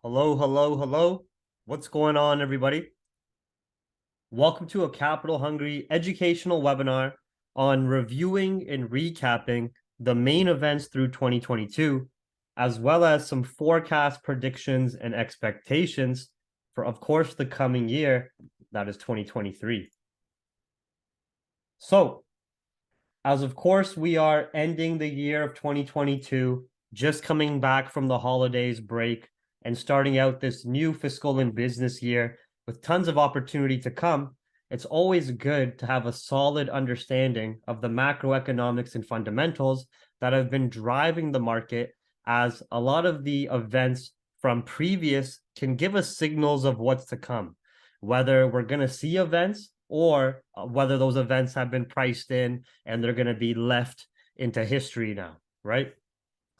Hello, hello, hello. What's going on, everybody? Welcome to a Capital Hungry educational webinar on reviewing and recapping the main events through 2022, as well as some forecast predictions and expectations for, of course, the coming year, that is 2023. So, as of course, we are ending the year of 2022, just coming back from the holidays break and starting out this new fiscal and business year with tons of opportunity to come. It's always good to have a solid understanding of the macroeconomics and fundamentals that have been driving the market, as a lot of the events from previous can give us signals of what's to come, whether we're going to see events or whether those events have been priced in and they're going to be left into history now, right?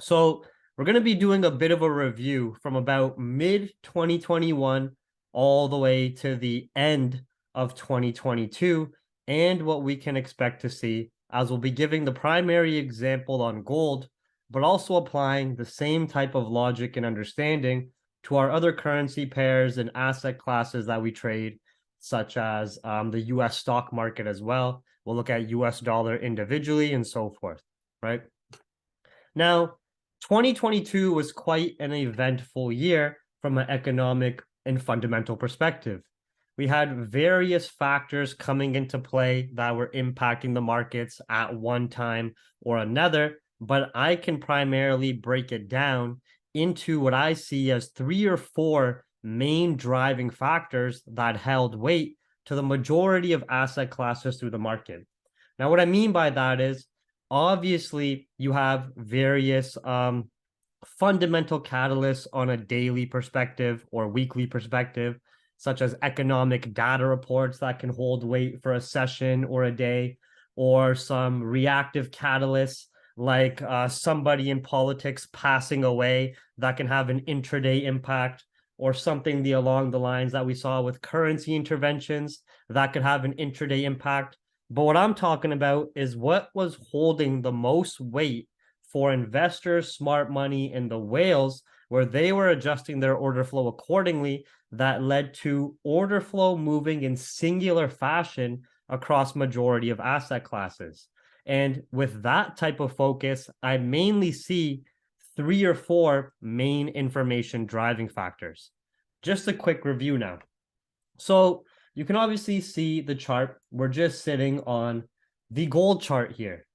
So we're going to be doing a bit of a review from about mid 2021 all the way to the end of 2022 and what we can expect to see, as we'll be giving the primary example on gold, but also applying the same type of logic and understanding to our other currency pairs and asset classes that we trade, such as the US stock market as well. We'll look at US dollar individually and so forth, right? Now, 2022 was quite an eventful year from an economic and fundamental perspective. We had various factors coming into play that were impacting the markets at one time or another, but I can primarily break it down into what I see as three or four main driving factors that held weight to the majority of asset classes through the market. Now, what I mean by that is, obviously, you have various fundamental catalysts on a daily perspective or weekly perspective, such as economic data reports that can hold weight for a session or a day, or some reactive catalysts like somebody in politics passing away that can have an intraday impact, or something along the lines that we saw with currency interventions that could have an intraday impact. But what I'm talking about is what was holding the most weight for investors, smart money, and the whales, where they were adjusting their order flow accordingly, that led to order flow moving in singular fashion across majority of asset classes. And with that type of focus, I mainly see three or four main information driving factors. Just a quick review now. So you can obviously see the chart. We're just sitting on the gold chart here.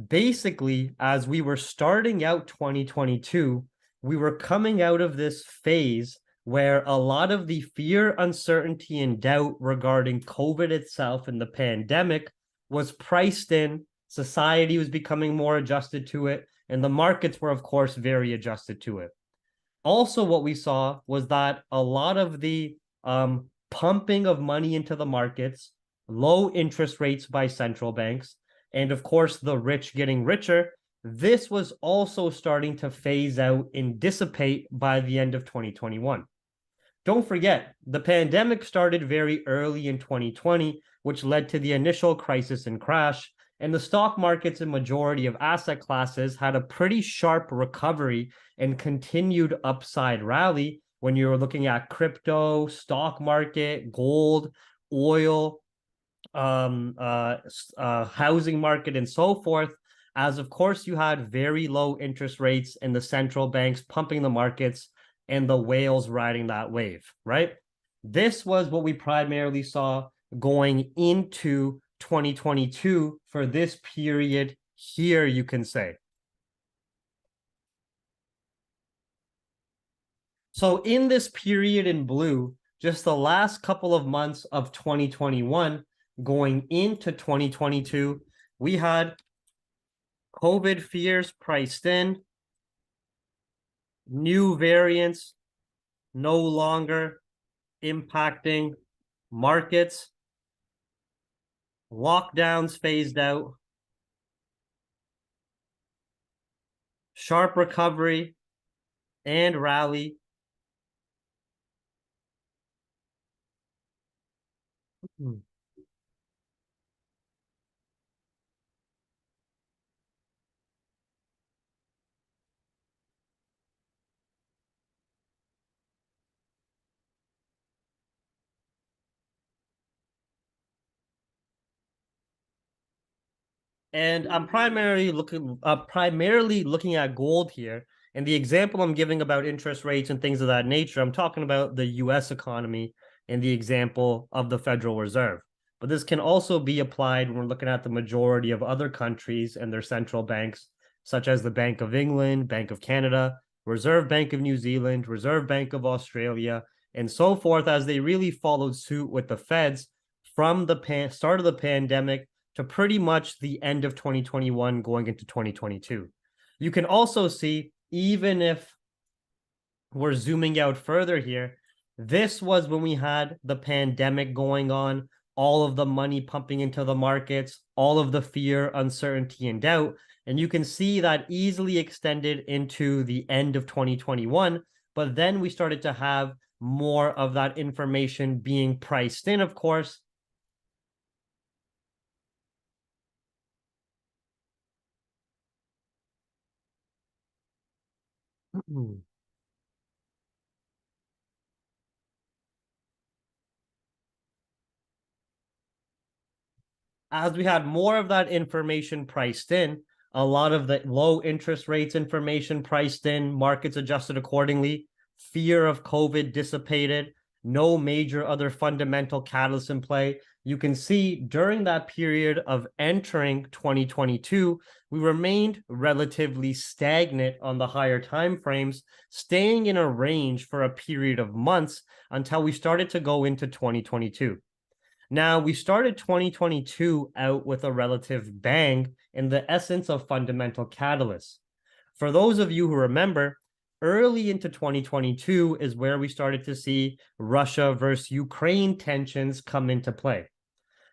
Basically, as we were starting out 2022, we were coming out of this phase where a lot of the fear, uncertainty, and doubt regarding COVID itself and the pandemic was priced in. Society was becoming more adjusted to it, and the markets were, of course, very adjusted to it. Also, what we saw was that a lot of the pumping of money into the markets, low interest rates by central banks, and of course, the rich getting richer, this was also starting to phase out and dissipate by the end of 2021. Don't forget, the pandemic started very early in 2020, which led to the initial crisis and crash, and the stock markets in majority of asset classes had a pretty sharp recovery and continued upside rally when you were looking at crypto, stock market, gold, oil, housing market, and so forth. As of course, you had very low interest rates and the central banks pumping the markets and the whales riding that wave, right? This was what we primarily saw going into 2022 for this period here, you can say. So in this period in blue, just the last couple of months of 2021 going into 2022, we had COVID fears priced in, new variants no longer impacting markets, lockdowns phased out, sharp recovery and rally. And I'm primarily looking at gold here. And the example I'm giving about interest rates and things of that nature, I'm talking about the US economy and the example of the Federal Reserve. But this can also be applied when we're looking at the majority of other countries and their central banks, such as the Bank of England, Bank of Canada, Reserve Bank of New Zealand, Reserve Bank of Australia, and so forth, as they really followed suit with the Feds from the start of the pandemic to pretty much the end of 2021 going into 2022. You can also see, even if we're zooming out further here, this was when we had the pandemic going on, all of the money pumping into the markets, all of the fear, uncertainty, and doubt. And you can see that easily extended into the end of 2021. But then we started to have more of that information being priced in, of course. As we had more of that information priced in, a lot of the low interest rates information priced in, markets adjusted accordingly, fear of COVID dissipated, no major other fundamental catalysts in play. You can see during that period of entering 2022, we remained relatively stagnant on the higher time frames, staying in a range for a period of months until we started to go into 2022. Now, we started 2022 out with a relative bang in the essence of fundamental catalysts. For those of you who remember, early into 2022 is where we started to see Russia versus Ukraine tensions come into play.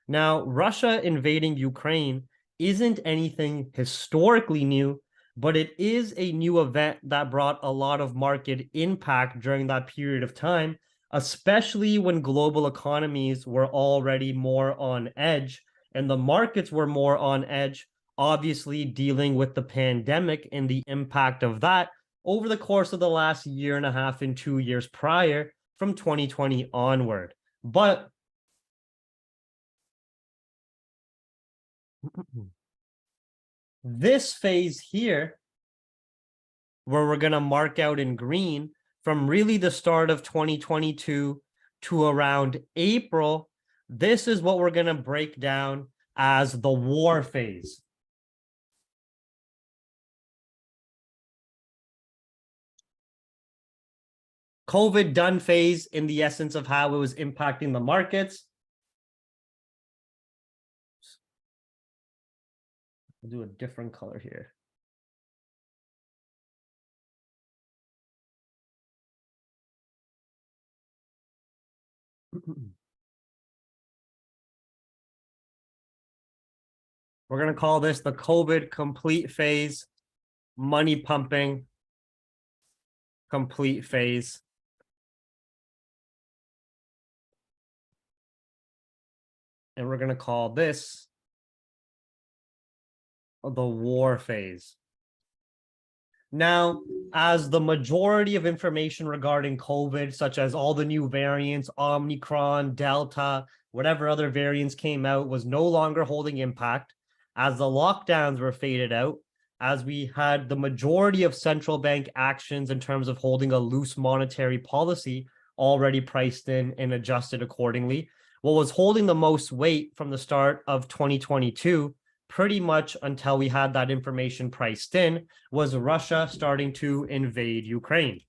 Now, Russia invading Ukraine isn't anything historically new, but it is a new event that brought a lot of market impact during that period of time, especially when global economies were already more on edge and the markets were more on edge, obviously dealing with the pandemic and the impact of that over the course of the last year and a half and 2 years prior from 2020 onward. But this phase here, where we're going to mark out in green from really the start of 2022 to around April, this is what we're going to break down as the war phase. COVID done phase in the essence of how it was impacting the markets. I'll do a different color here. We're going to call this the COVID complete phase, money pumping complete phase. And we're going to call this the war phase. Now, as the majority of information regarding COVID, such as all the new variants, Omicron, Delta, whatever other variants came out, was no longer holding impact, as the lockdowns were faded out, as we had the majority of central bank actions in terms of holding a loose monetary policy already priced in and adjusted accordingly. What was holding the most weight from the start of 2022 pretty much until we had that information priced in was Russia starting to invade Ukraine.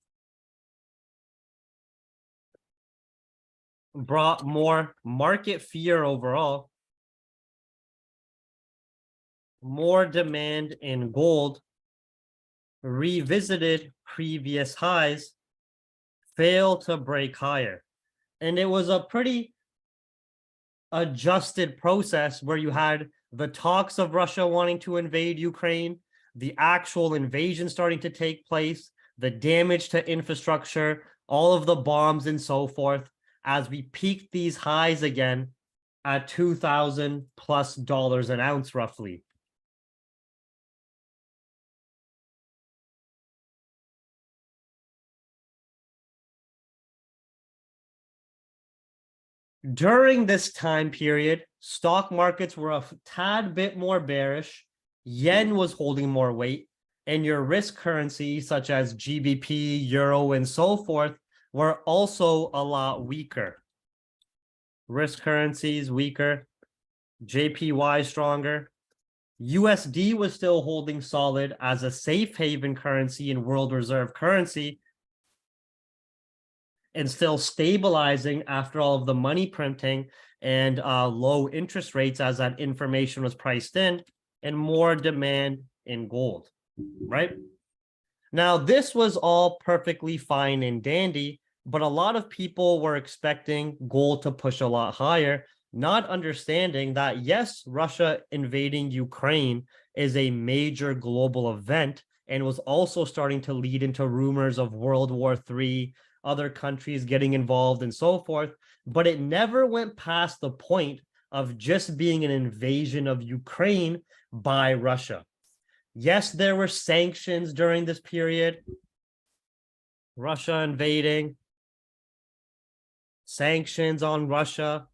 Brought more market fear overall, more demand in gold, revisited previous highs, failed to break higher. And it was a pretty adjusted process where you had the talks of Russia wanting to invade Ukraine, the actual invasion starting to take place, the damage to infrastructure, all of the bombs and so forth, as we peaked these highs again at $2,000+ an ounce roughly. During this time period, stock markets were a tad bit more bearish, yen was holding more weight, and your risk currencies such as GBP, euro, and so forth were also a lot weaker. Risk currencies weaker, JPY stronger. USD was still holding solid as a safe haven currency and world reserve currency, and still stabilizing after all of the money printing and low interest rates as that information was priced in, and more demand in gold, right? Now, this was all perfectly fine and dandy, but a lot of people were expecting gold to push a lot higher, not understanding that, yes, Russia invading Ukraine is a major global event and was also starting to lead into rumors of World War III, other countries getting involved and so forth, but it never went past the point of just being an invasion of Ukraine by Russia. Yes, there were sanctions during this period. Russia invading, sanctions on Russia,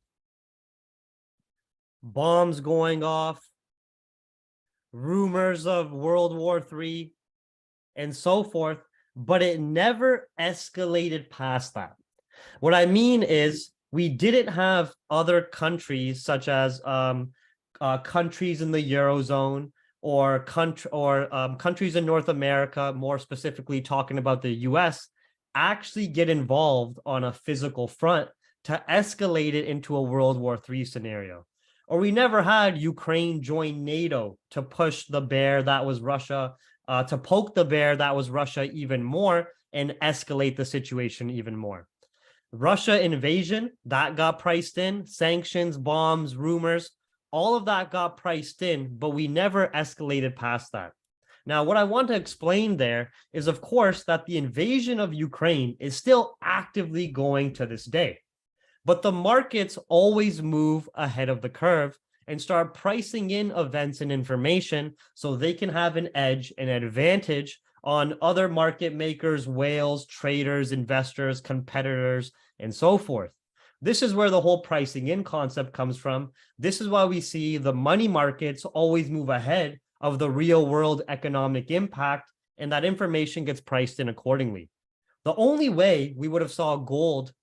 bombs going off, rumors of World War III, and so forth, but it never escalated past that. What I mean is we didn't have other countries such as countries in the Eurozone or countries in North America, more specifically talking about the US, actually get involved on a physical front to escalate it into a World War III scenario. Or we never had Ukraine join NATO to push the bear that was Russia, to poke the bear that was Russia even more and escalate the situation even more. Russia invasion, that got priced in, sanctions, bombs, rumors, all of that got priced in, but we never escalated past that. Now, what I want to explain there is, of course, that the invasion of Ukraine is still actively going to this day. But the markets always move ahead of the curve and start pricing in events and information so they can have an edge, an advantage on other market makers, whales, traders, investors, competitors, and so forth. This is where the whole pricing in concept comes from. This is why we see the money markets always move ahead of the real world economic impact, and that information gets priced in accordingly. The only way we would have saw gold,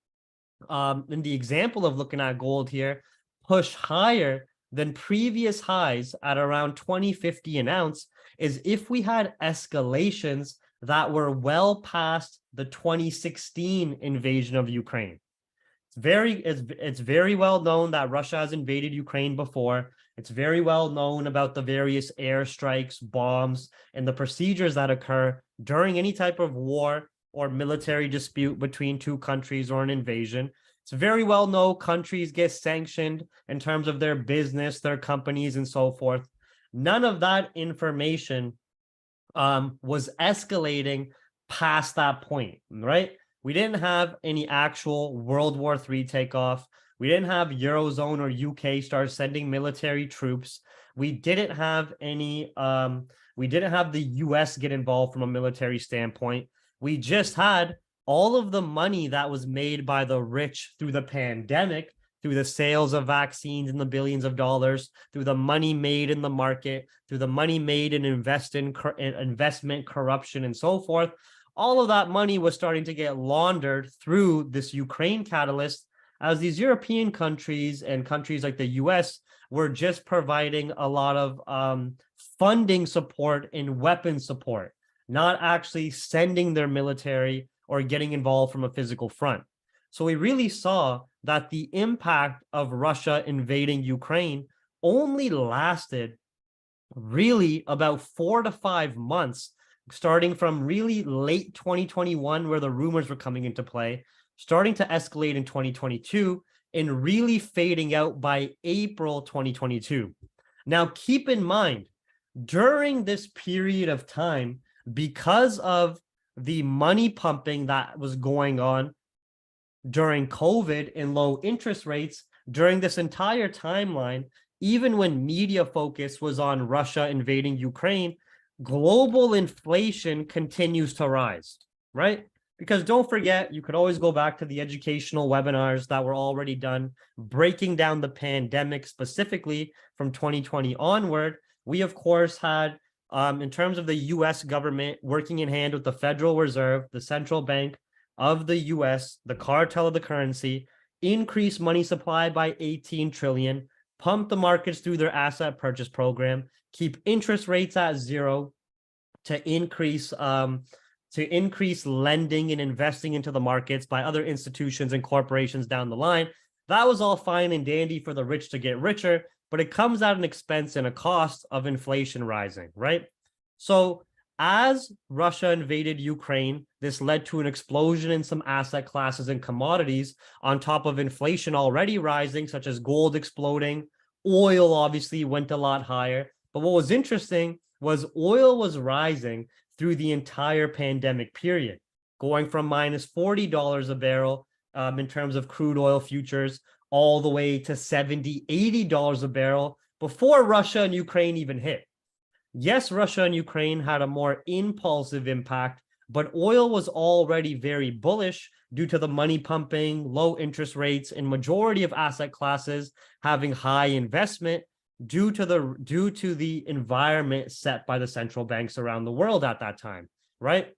in the example of looking at gold here, push higher than previous highs at around 20.50 an ounce is if we had escalations that were well past the 2016 invasion of Ukraine. It's very well known that Russia has invaded Ukraine before. It's very well known about the various airstrikes, bombs, and the procedures that occur during any type of war or military dispute between two countries or an invasion. It's very well known countries get sanctioned in terms of their business, their companies, and so forth. None of that information was escalating past that point, right? We didn't have any actual World War III takeoff. We didn't have Eurozone or UK start sending military troops. We didn't have any, we didn't have the US get involved from a military standpoint. We just had all of the money that was made by the rich through the pandemic, through the sales of vaccines in the billions of dollars, through the money made in the market, through the money made in investment, corruption, and so forth. All of that money was starting to get laundered through this Ukraine catalyst, as these European countries and countries like the US were just providing a lot of funding support and weapon support, not actually sending their military or getting involved from a physical front. So we really saw that the impact of Russia invading Ukraine only lasted really about 4 to 5 months, starting from really late 2021, where the rumors were coming into play, starting to escalate in 2022, and really fading out by April 2022. Now, keep in mind, during this period of time, because of the money pumping that was going on during COVID and low interest rates, during this entire timeline, even when media focus was on Russia invading Ukraine, global inflation continues to rise, right? Because don't forget, you could always go back to the educational webinars that were already done, breaking down the pandemic specifically from 2020 onward. We, of course, had, in terms of the US government working in hand with the Federal Reserve, the central bank of the US, the cartel of the currency, increase money supply by 18 trillion, pump the markets through their asset purchase program, keep interest rates at zero to increase lending and investing into the markets by other institutions and corporations down the line. That was all fine and dandy for the rich to get richer, but it comes at an expense and a cost of inflation rising, right? So as Russia invaded Ukraine, this led to an explosion in some asset classes and commodities on top of inflation already rising, such as gold exploding. Oil obviously went a lot higher. But what was interesting was oil was rising through the entire pandemic period, going from minus $40 a barrel in terms of crude oil futures, all the way to $70, $80 a barrel before Russia and Ukraine even hit. Yes, Russia and Ukraine had a more impulsive impact, but oil was already very bullish due to the money pumping, low interest rates, and majority of asset classes having high investment due to the environment set by the central banks around the world at that time, right?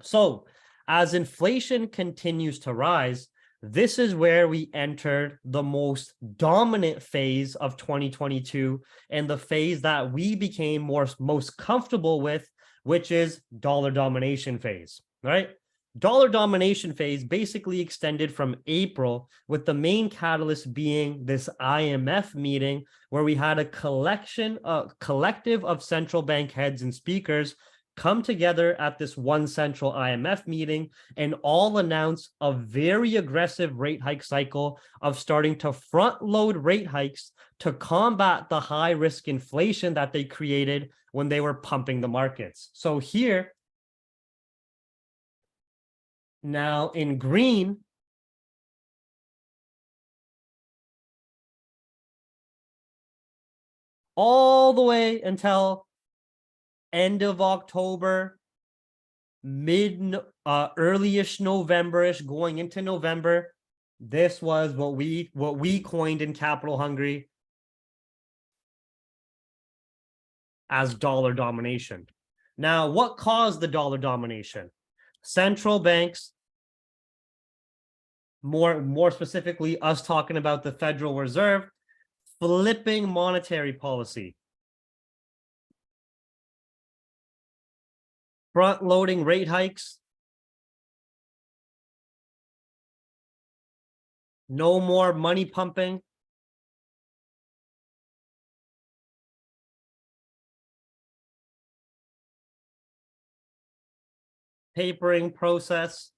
So as inflation continues to rise, this is where we entered the most dominant phase of 2022 and the phase that we became most comfortable with, which is dollar domination phase, right? Dollar domination phase basically extended from April, with the main catalyst being this IMF meeting where we had a collective of central bank heads and speakers come together at this one central IMF meeting and all announce a very aggressive rate hike cycle of starting to front load rate hikes to combat the high risk inflation that they created when they were pumping the markets. So here, now in green, all the way until end of October, early-ish November-ish, going into November, this was what we coined in Capital Hungry as dollar domination. Now, what caused the dollar domination? Central banks, more specifically, us talking about the Federal Reserve, flipping monetary policy. Front-loading rate hikes. No more money pumping. Papering process.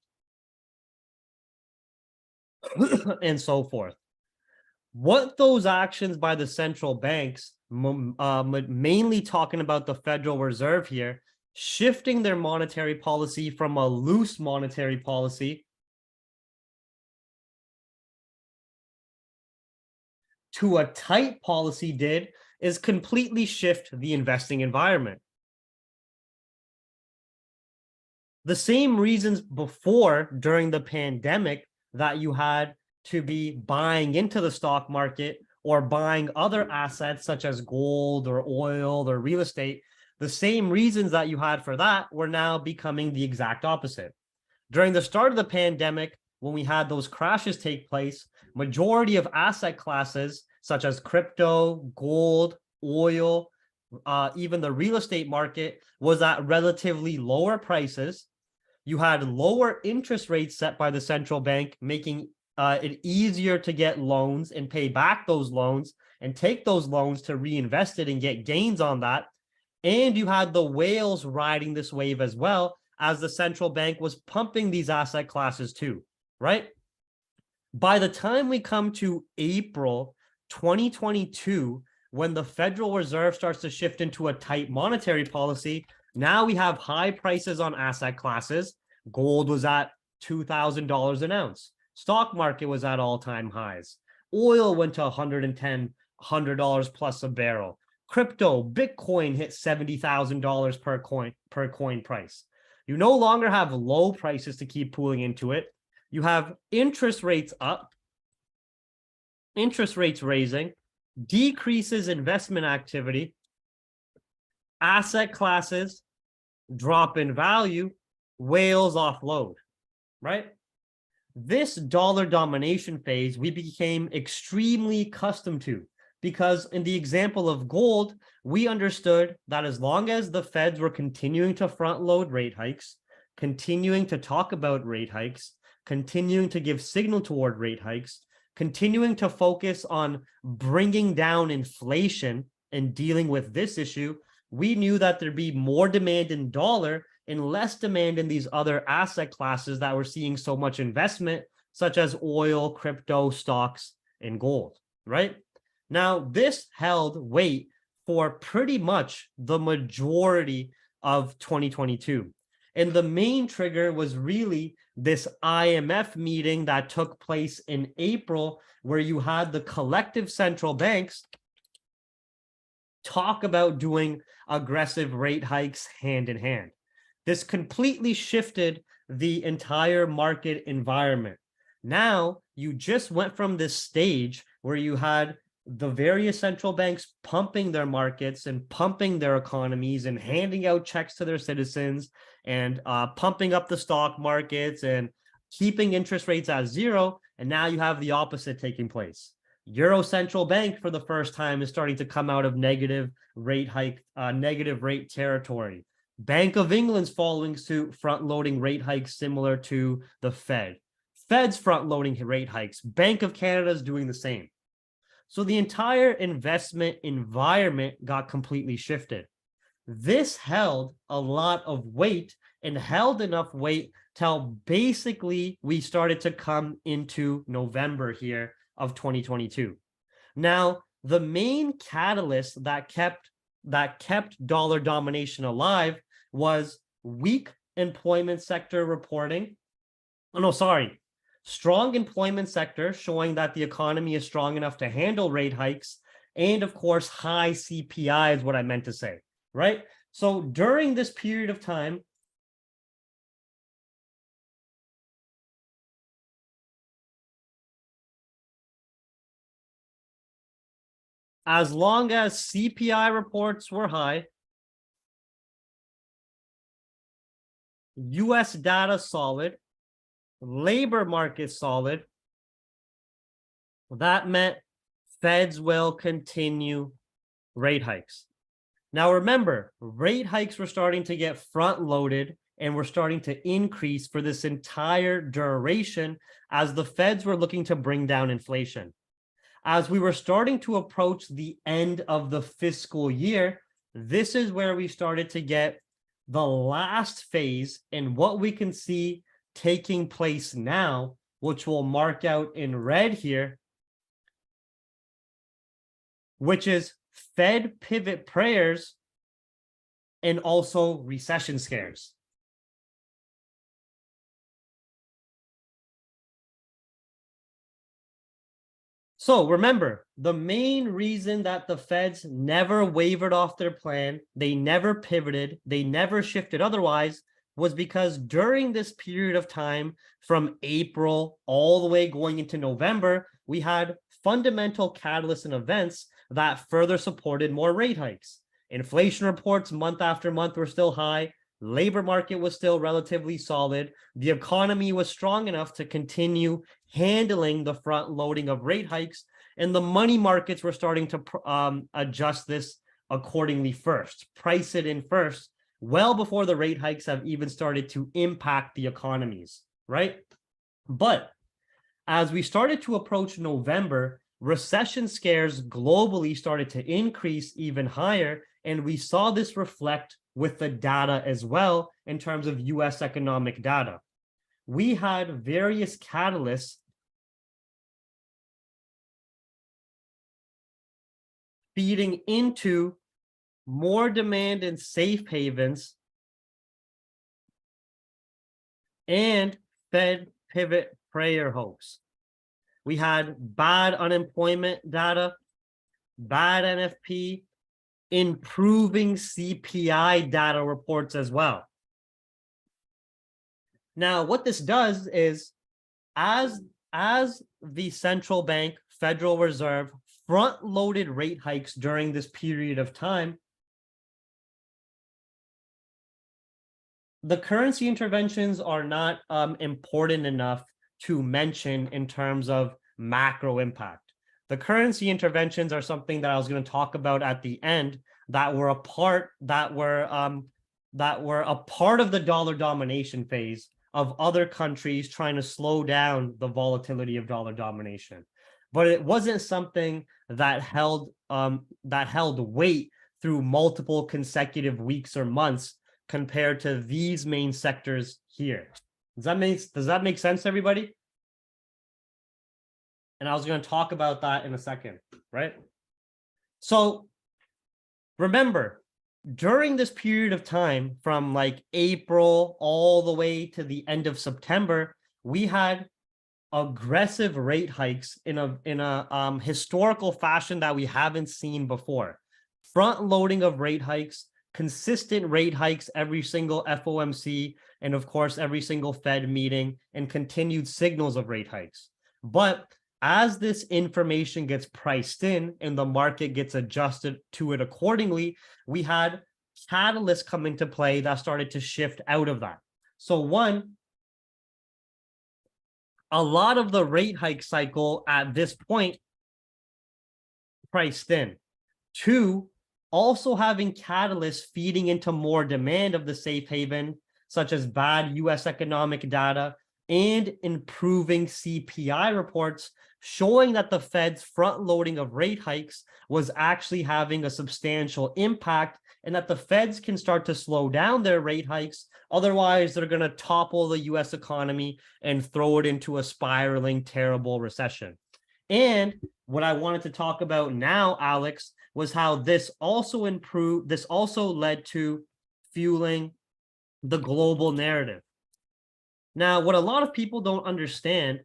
And so forth. What those actions by the central banks, mainly talking about the Federal Reserve here, shifting their monetary policy from a loose monetary policy to a tight policy did is completely shift the investing environment. The same reasons before during the pandemic that you had to be buying into the stock market or buying other assets such as gold or oil or real estate, the same reasons that you had for that were now becoming the exact opposite. During the start of the pandemic, when we had those crashes take place, majority of asset classes such as crypto, gold, oil, even the real estate market was at relatively lower prices. You had lower interest rates set by the central bank, making it easier to get loans and pay back those loans and take those loans to reinvest it and get gains on that. And you had the whales riding this wave as well, as the central bank was pumping these asset classes too, right? By the time we come to April 2022, when the Federal Reserve starts to shift into a tight monetary policy, now we have high prices on asset classes. Gold was at $2,000 an ounce. Stock market was at all-time highs. Oil went to $110, $100 plus a barrel. Crypto, Bitcoin hit $70,000 per coin price. You no longer have low prices to keep pooling into it. You have interest rates up, interest rates raising, decreases investment activity, asset classes drop in value, whales offload, right? This dollar domination phase we became extremely accustomed to, because in the example of gold, we understood that as long as the Feds were continuing to front load rate hikes, continuing to talk about rate hikes, continuing to give signal toward rate hikes, continuing to focus on bringing down inflation and dealing with this issue, we knew that there'd be more demand in dollar and less demand in these other asset classes that were seeing so much investment, such as oil, crypto, stocks, and gold, right? Now, this held weight for pretty much the majority of 2022. And the main trigger was really this IMF meeting that took place in April, where you had the collective central banks talk about doing aggressive rate hikes hand in hand. This completely shifted the entire market environment. Now, you just went from this stage where you had the various central banks pumping their markets and pumping their economies and handing out checks to their citizens and pumping up the stock markets and keeping interest rates at zero. And now you have the opposite taking place. Euro Central Bank for the first time is starting to come out of negative rate hike, negative rate territory. Bank of England's following suit, front-loading rate hikes similar to the Fed. Fed's front-loading rate hikes. Bank of Canada is doing the same. So the entire investment environment got completely shifted. This held a lot of weight and held enough weight till basically we started to come into November here of 2022. Now, the main catalyst that kept dollar domination alive was weak employment sector reporting. Oh, no, sorry. Strong employment sector showing that the economy is strong enough to handle rate hikes. And of course, high CPI is what I meant to say, right? So during this period of time, as long as CPI reports were high, US data solid, labor market solid, that meant Feds will continue rate hikes. Now remember, rate hikes were starting to get front loaded and were starting to increase for this entire duration as the Feds were looking to bring down inflation. As we were starting to approach the end of the fiscal year, this is where we started to get the last phase and what we can see taking place now, which we'll mark out in red here, which is Fed pivot prayers and also recession scares. So remember, the main reason that the Feds never wavered off their plan, they never pivoted, they never shifted otherwise, was because during this period of time from April all the way going into November, we had fundamental catalysts and events that further supported more rate hikes. Inflation reports month after month were still high. Labor market was still relatively solid. The economy was strong enough to continue handling the front loading of rate hikes, and the money markets were starting to adjust this accordingly first, price it in first, well before the rate hikes have even started to impact the economies, right? But as we started to approach November, recession scares globally started to increase even higher, and we saw this reflect with the data as well in terms of US economic data. We had various catalysts feeding into more demand in safe havens and Fed pivot prayer hopes. We had bad unemployment data, bad NFP, improving CPI data reports as well. Now, what this does is as the central bank, Federal Reserve, front-loaded rate hikes during this period of time, the currency interventions are not important enough to mention in terms of macro impact. The currency interventions are something that I was going to talk about at the end that were a part of the dollar domination phase of other countries trying to slow down the volatility of dollar domination. But it wasn't something that held weight through multiple consecutive weeks or months compared to these main sectors here. Does that make sense, everybody? And I was going to talk about that in a second, right? So remember, during this period of time from like April all the way to the end of September, we had aggressive rate hikes in a historical fashion that we haven't seen before. Front loading of rate hikes, consistent rate hikes every single FOMC, and of course, every single Fed meeting, and continued signals of rate hikes. But as this information gets priced in and the market gets adjusted to it accordingly, we had catalysts come into play that started to shift out of that. So one, a lot of the rate hike cycle at this point priced in. Two, also having catalysts feeding into more demand of the safe haven, such as bad US economic data and improving CPI reports, showing that the Fed's front loading of rate hikes was actually having a substantial impact and that the Feds can start to slow down their rate hikes. Otherwise, they're going to topple the US economy and throw it into a spiraling, terrible recession. And what I wanted to talk about now, Alex, was how this also led to fueling the global narrative. Now, what a lot of people don't understand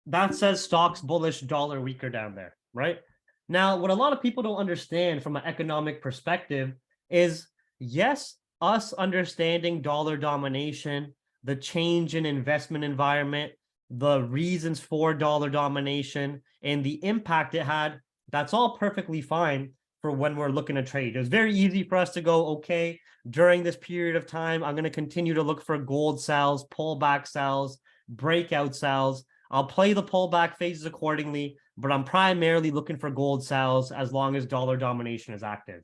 that says stocks bullish, dollar weaker down there, right? Now, what a lot of people don't understand from an economic perspective is, yes, us understanding dollar domination, the change in investment environment, the reasons for dollar domination, and the impact it had, that's all perfectly fine for when we're looking to trade. It was very easy for us to go, okay, during this period of time, I'm going to continue to look for gold sells, pullback sells, breakout sells. I'll play the pullback phases accordingly, but I'm primarily looking for gold sells as long as dollar domination is active.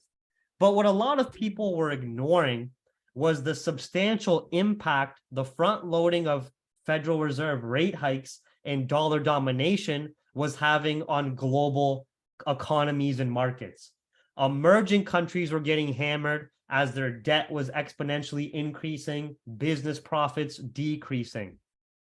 But what a lot of people were ignoring was the substantial impact the front loading of Federal Reserve rate hikes and dollar domination was having on global economies and markets. Emerging countries were getting hammered as their debt was exponentially increasing, business profits decreasing.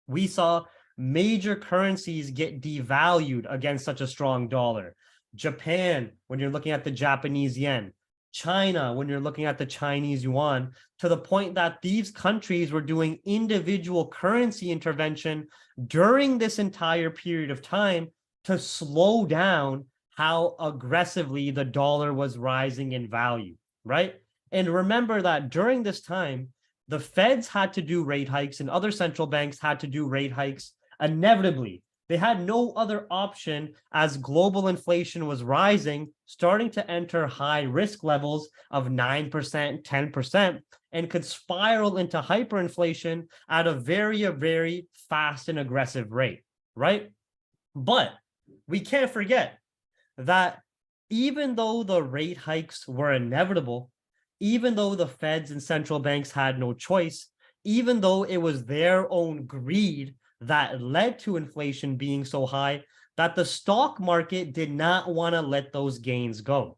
We saw major currencies get devalued against such a strong dollar. Japan, when you're looking at the Japanese yen, China, when you're looking at the Chinese yuan, to the point that these countries were doing individual currency intervention during this entire period of time to slow down how aggressively the dollar was rising in value, right? And remember that during this time, the Feds had to do rate hikes and other central banks had to do rate hikes inevitably. They had no other option as global inflation was rising, starting to enter high risk levels of 9%, 10%, and could spiral into hyperinflation at a very, very fast and aggressive rate, right? But we can't forget that even though the rate hikes were inevitable, even though the Feds and central banks had no choice, even though it was their own greed that led to inflation being so high, that the stock market did not want to let those gains go.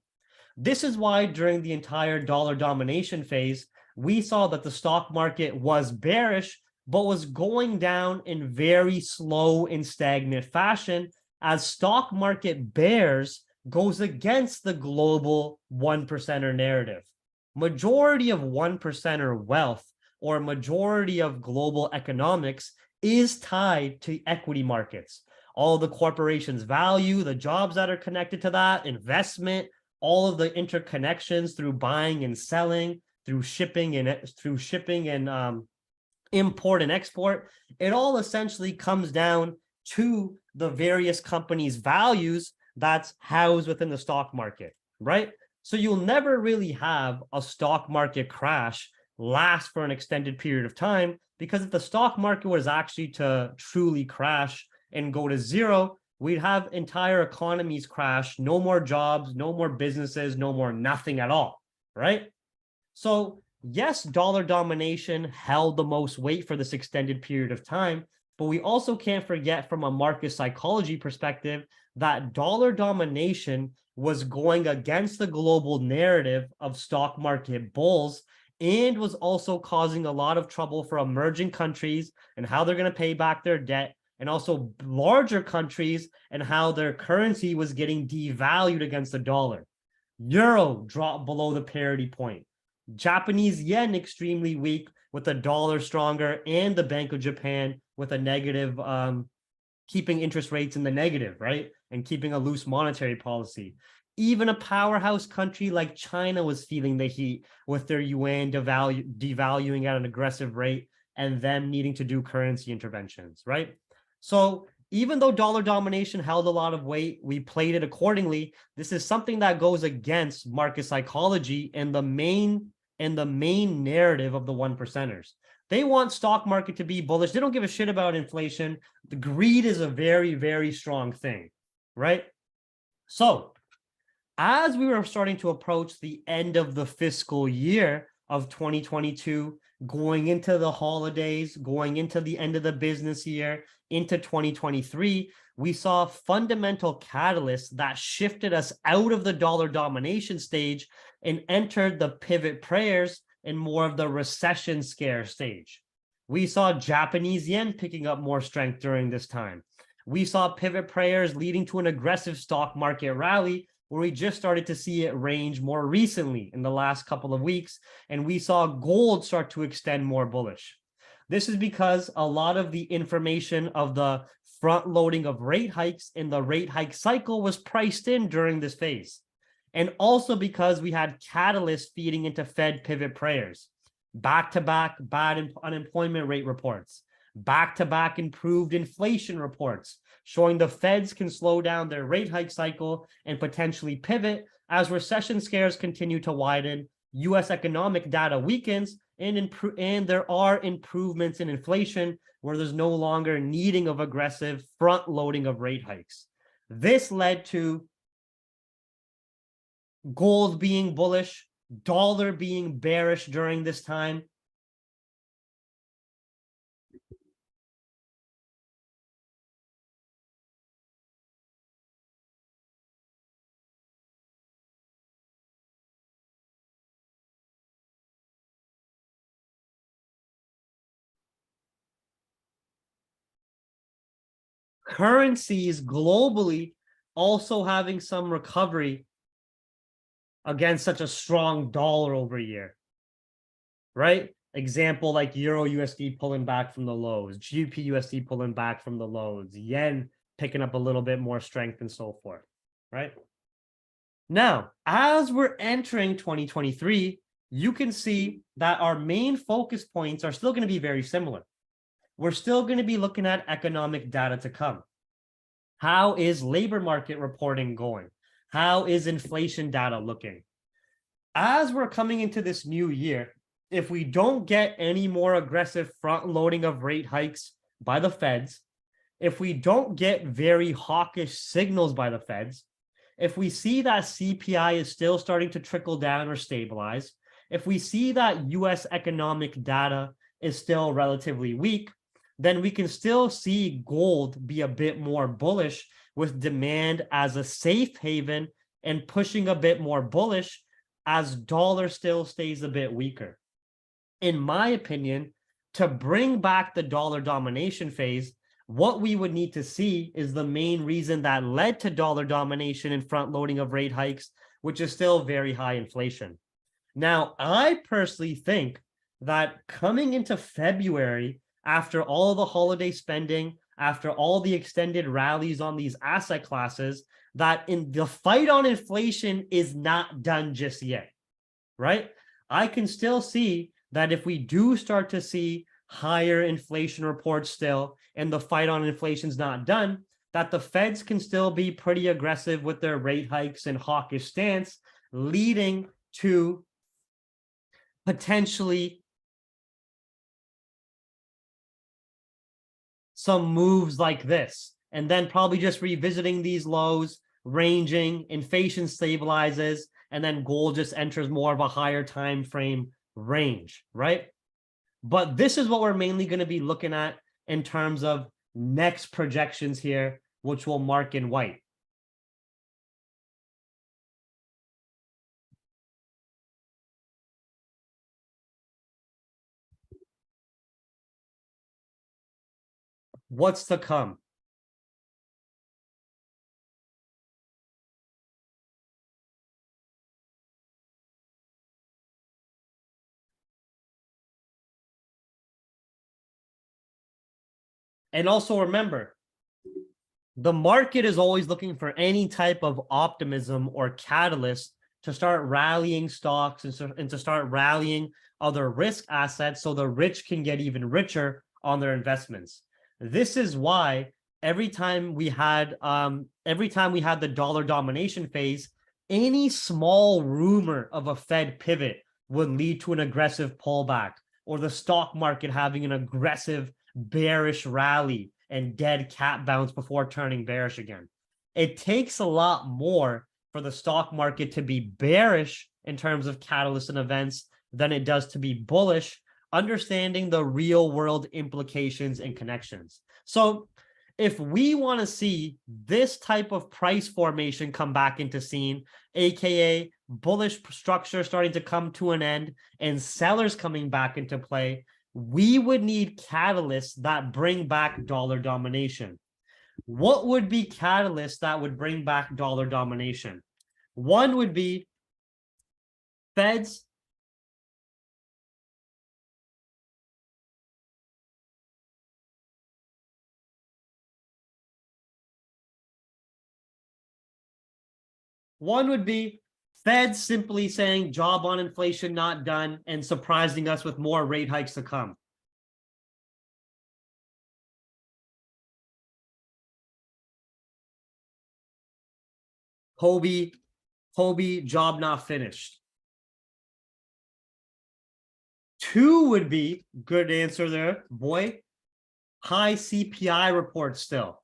This is why during the entire dollar domination phase, we saw that the stock market was bearish, but was going down in very slow and stagnant fashion as stock market bears goes against the global 1%er narrative. Majority of 1%er wealth or majority of global economics is tied to equity markets. All the corporations' value, the jobs that are connected to that, investment, all of the interconnections through buying and selling, through shipping and import and export, it all essentially comes down to the various companies' values that's housed within the stock market, right? So you'll never really have a stock market crash last for an extended period of time, because if the stock market was actually to truly crash and go to zero, we'd have entire economies crash, no more jobs, no more businesses, no more nothing at all, right? So yes, dollar domination held the most weight for this extended period of time, but we also can't forget from a market psychology perspective that dollar domination was going against the global narrative of stock market bulls, and was also causing a lot of trouble for emerging countries and how they're going to pay back their debt, and also larger countries and how their currency was getting devalued against the dollar. Euro dropped below the parity point. Japanese yen extremely weak, with the dollar stronger, and the Bank of Japan with a negative, keeping interest rates in the negative, right? And keeping a loose monetary policy. Even a powerhouse country like China was feeling the heat with their yuan devaluing at an aggressive rate, and them needing to do currency interventions, right? So even though dollar domination held a lot of weight, we played it accordingly. This is something that goes against market psychology and the main narrative of the one percenters. They want stock market to be bullish. They don't give a shit about inflation. The greed is a very, very strong thing, right? So as we were starting to approach the end of the fiscal year of 2022, going into the holidays, going into the end of the business year, into 2023, we saw fundamental catalysts that shifted us out of the dollar domination stage and entered the pivot prayers and more of the recession scare stage. We saw Japanese yen picking up more strength during this time. We saw pivot prayers leading to an aggressive stock market rally, where we just started to see it range more recently in the last couple of weeks, and we saw gold start to extend more bullish. This is because a lot of the information of the front loading of rate hikes in the rate hike cycle was priced in during this phase. And also because we had catalysts feeding into Fed pivot prayers, back-to-back bad unemployment rate reports, back-to-back improved inflation reports, showing the Feds can slow down their rate hike cycle and potentially pivot as recession scares continue to widen, U.S. economic data weakens, and there are improvements in inflation where there's no longer needing of aggressive front loading of rate hikes. This led to gold being bullish, dollar being bearish during this time. Currencies globally also having some recovery against such a strong dollar over year, right? Example like Euro USD pulling back from the lows, GBP USD pulling back from the lows, yen picking up a little bit more strength, and so forth, right? Now, as we're entering 2023, you can see that our main focus points are still going to be very similar. We're still going to be looking at economic data to come. How is labor market reporting going? How is inflation data looking? As we're coming into this new year, if we don't get any more aggressive front loading of rate hikes by the Feds, if we don't get very hawkish signals by the Feds, if we see that CPI is still starting to trickle down or stabilize, if we see that US economic data is still relatively weak, then we can still see gold be a bit more bullish, with demand as a safe haven and pushing a bit more bullish as dollar still stays a bit weaker. In my opinion, to bring back the dollar domination phase, what we would need to see is the main reason that led to dollar domination and front loading of rate hikes, which is still very high inflation. Now, I personally think that coming into February, after all the holiday spending, after all the extended rallies on these asset classes, that in the fight on inflation is not done just yet, right? I can still see that if we do start to see higher inflation reports still, and the fight on inflation is not done, that the Feds can still be pretty aggressive with their rate hikes and hawkish stance, leading to potentially some moves like this, and then probably just revisiting these lows, ranging, inflation stabilizes, and then gold just enters more of a higher time frame range, right? But this is what we're mainly going to be looking at in terms of next projections here, which will mark in white. What's to come? And also remember, the market is always looking for any type of optimism or catalyst to start rallying stocks and to start rallying other risk assets so the rich can get even richer on their investments. This is why every time we had the dollar domination phase, any small rumor of a Fed pivot would lead to an aggressive pullback, or the stock market having an aggressive bearish rally and dead cat bounce before turning bearish again. It takes a lot more for the stock market to be bearish in terms of catalysts and events than it does to be bullish, understanding the real world implications and connections. So if we want to see this type of price formation come back into scene, aka bullish structure starting to come to an end and sellers coming back into play, we would need catalysts that bring back dollar domination. What would be catalysts that would bring back dollar domination? One would be Feds. One would be Feds simply saying job on inflation not done and surprising us with more rate hikes to come. Hobie, job not finished. Two would be, good answer there, boy, high CPI report still.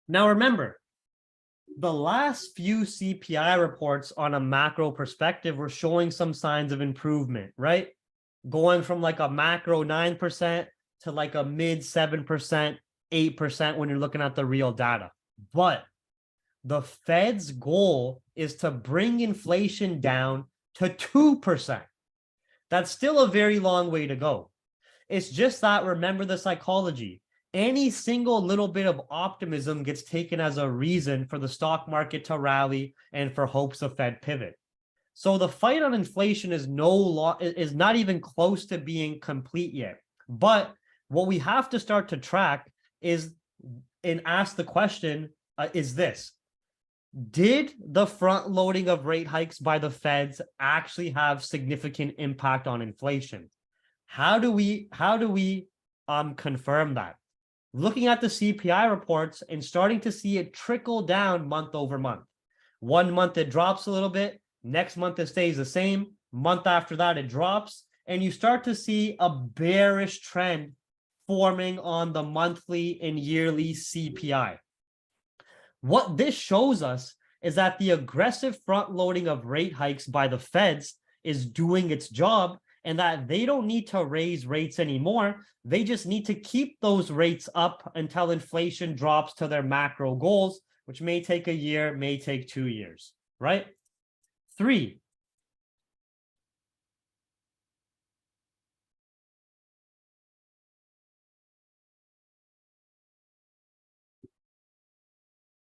Now remember, the last few CPI reports on a macro perspective were showing some signs of improvement, right? Going from like a macro 9% to like a mid 7%, 8% when you're looking at the real data. But the Fed's goal is to bring inflation down to 2%. That's still a very long way to go. It's just that, remember the psychology. Any single little bit of optimism gets taken as a reason for the stock market to rally and for hopes of Fed pivot. So the fight on inflation is not even close to being complete yet. But what we have to start to track is and ask the question is this: did the front loading of rate hikes by the Feds actually have significant impact on inflation? How do we confirm that? Looking at the CPI reports and starting to see it trickle down month over month. 1 month it drops a little bit, next month it stays the same, month after that it drops, and you start to see a bearish trend forming on the monthly and yearly CPI. What this shows us is that the aggressive front loading of rate hikes by the Feds is doing its job, and that they don't need to raise rates anymore. They just need to keep those rates up until inflation drops to their macro goals, which may take a year, may take 2 years, right? 3,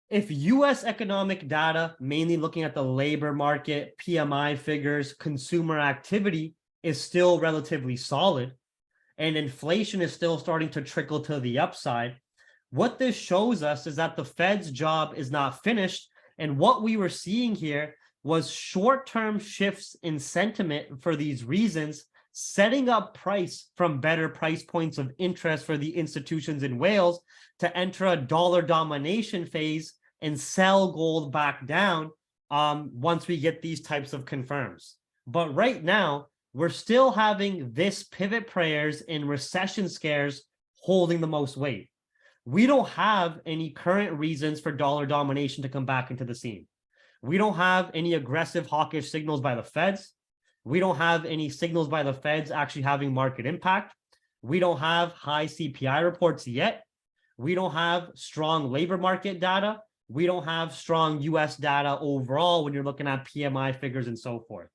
if US economic data, mainly looking at the labor market, PMI figures, consumer activity, is still relatively solid, and inflation is still starting to trickle to the upside, What this shows us is that the Fed's job is not finished. And what we were seeing here was short-term shifts in sentiment for these reasons, setting up price from better price points of interest for the institutions in Wales to enter a dollar domination phase and sell gold back down once we get these types of confirms. But right now, we're still having this pivot prayers and recession scares holding the most weight. We don't have any current reasons for dollar domination to come back into the scene. We don't have any aggressive hawkish signals by the Feds. We don't have any signals by the Feds actually having market impact. We don't have high CPI reports yet. We don't have strong labor market data. We don't have strong US data overall when you're looking at PMI figures and so forth.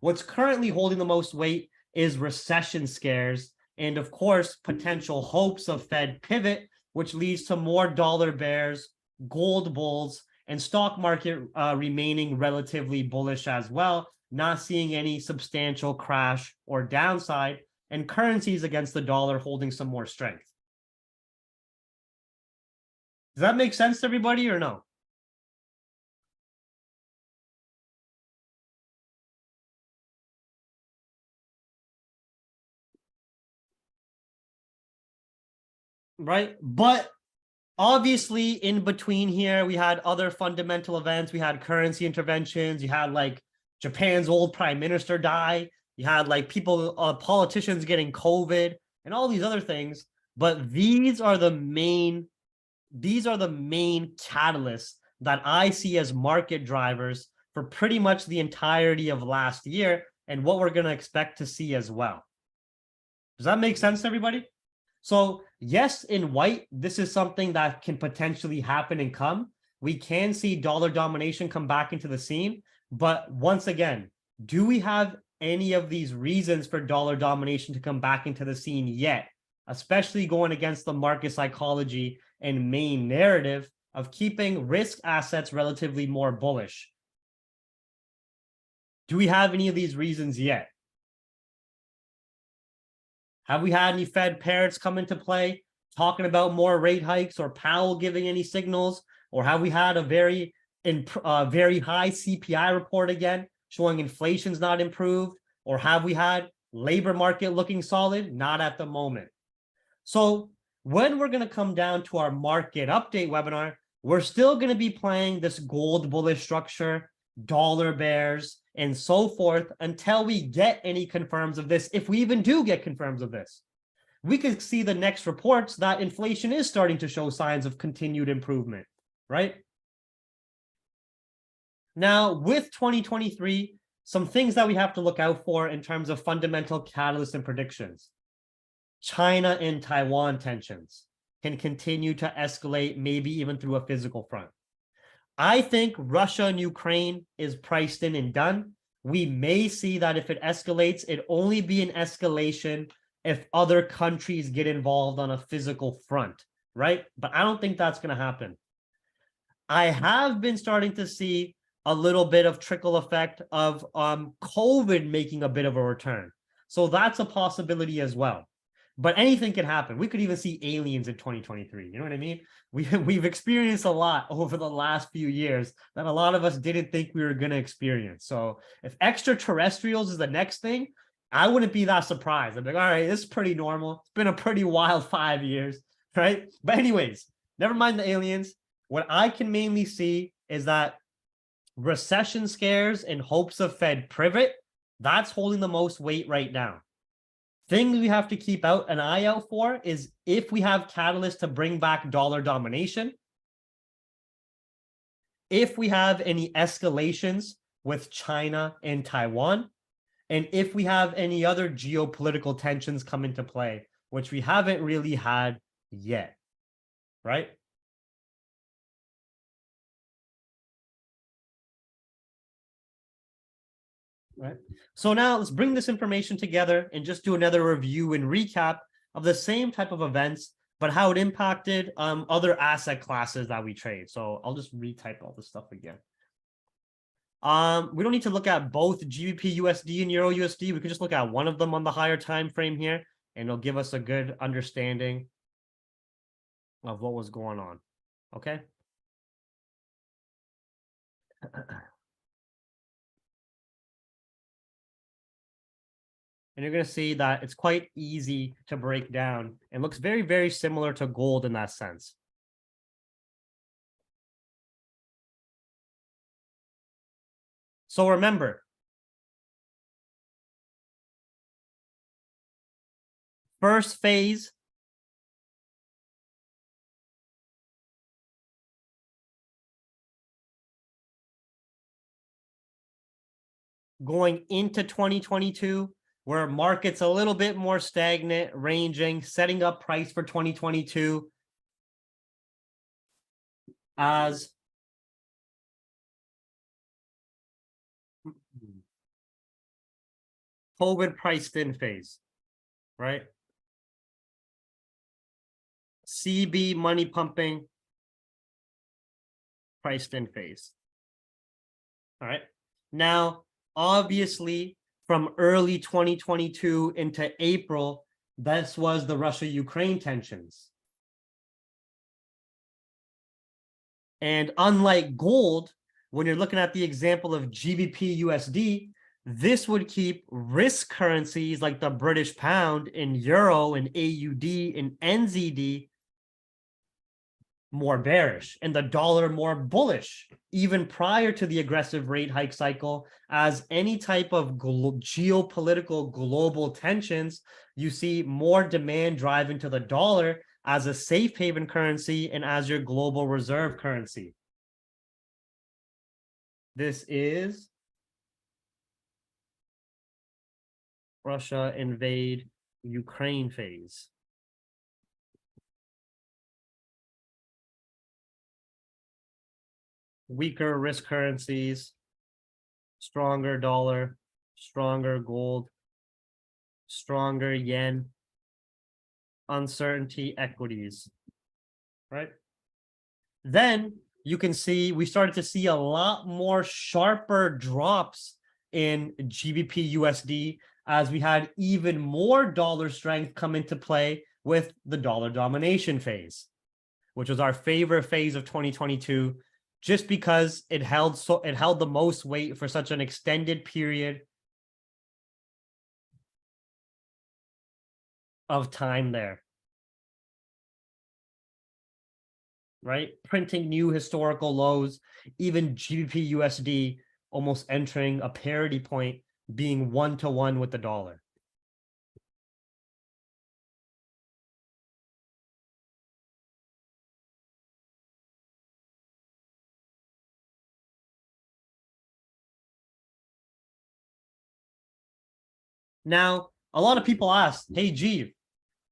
What's currently holding the most weight is recession scares and, of course, potential hopes of Fed pivot, which leads to more dollar bears, gold bulls, and stock market remaining relatively bullish as well, not seeing any substantial crash or downside, and currencies against the dollar holding some more strength. Does that make sense to everybody or no? Right? But obviously, in between here, we had other fundamental events. We had currency interventions. You had like Japan's old prime minister die. You had like people, politicians getting COVID and all these other things. But these are the main catalysts that I see as market drivers for pretty much the entirety of last year and what we're going to expect to see as well. Does that make sense to everybody? So yes, in white, this is something that can potentially happen and come. We can see dollar domination come back into the scene. But once again, do we have any of these reasons for dollar domination to come back into the scene yet? Especially going against the market psychology and main narrative of keeping risk assets relatively more bullish. Do we have any of these reasons yet? Have we had any Fed parrots come into play talking about more rate hikes or Powell giving any signals? Or have we had a very high CPI report again showing inflation's not improved? Or have we had labor market looking solid? Not at the moment. So when we're going to come down to our market update webinar, we're still going to be playing this gold bullish structure, dollar bears, and so forth until we get any confirms of this. If we even do get confirms of this, we could see the next reports that inflation is starting to show signs of continued improvement, right? Now, with 2023, some things that we have to look out for in terms of fundamental catalysts and predictions. China and Taiwan tensions can continue to escalate, maybe even through a physical front. I think Russia and Ukraine is priced in and done. We may see that if it escalates, it only be an escalation if other countries get involved on a physical front, right? But I don't think that's going to happen. I have been starting to see a little bit of trickle effect of COVID making a bit of a return. So that's a possibility as well. But anything can happen. We could even see aliens in 2023. You know what I mean? We've experienced a lot over the last few years that a lot of us didn't think we were going to experience. So if extraterrestrials is the next thing, I wouldn't be that surprised. I'm like, all right, this is pretty normal. It's been a pretty wild 5 years, right? But anyways, never mind the aliens. What I can mainly see is that recession scares and hopes of Fed pivot, that's holding the most weight right now. Things we have to keep an eye out for is if we have catalysts to bring back dollar domination, if we have any escalations with China and Taiwan, and if we have any other geopolitical tensions come into play, which we haven't really had yet, right? Right. So now let's bring this information together and just do another review and recap of the same type of events, but how it impacted other asset classes that we trade. So I'll just retype all this stuff again. We don't need to look at both GBP USD and Euro USD. We can just look at one of them on the higher time frame here, and it'll give us a good understanding of what was going on. Okay. And you're going to see that it's quite easy to break down and looks very, very similar to gold in that sense. So remember, first phase, going into 2022, where market's a little bit more stagnant, ranging, setting up price for 2022 as COVID priced in phase, right? CB money pumping priced in phase. All right. Now, obviously, from early 2022 into April, this was the Russia-Ukraine tensions. And unlike gold, when you're looking at the example of GBP USD, this would keep risk currencies like the British pound and euro and AUD and NZD more bearish and the dollar more bullish, even prior to the aggressive rate hike cycle. As any type of geopolitical global tensions, you see more demand driving to the dollar as a safe haven currency and as your global reserve currency. This is Russia invade Ukraine phase. Weaker risk currencies, stronger dollar, stronger gold, stronger yen, uncertainty equities, right? Then you can see we started to see a lot more sharper drops in GBP USD as we had even more dollar strength come into play with the dollar domination phase, which was our favorite phase of 2022, just because it held the most weight for such an extended period of time there. Right? Printing new historical lows, even GBP USD almost entering a parity point, being 1-to-1 with the dollar. Now, a lot of people ask, hey, G,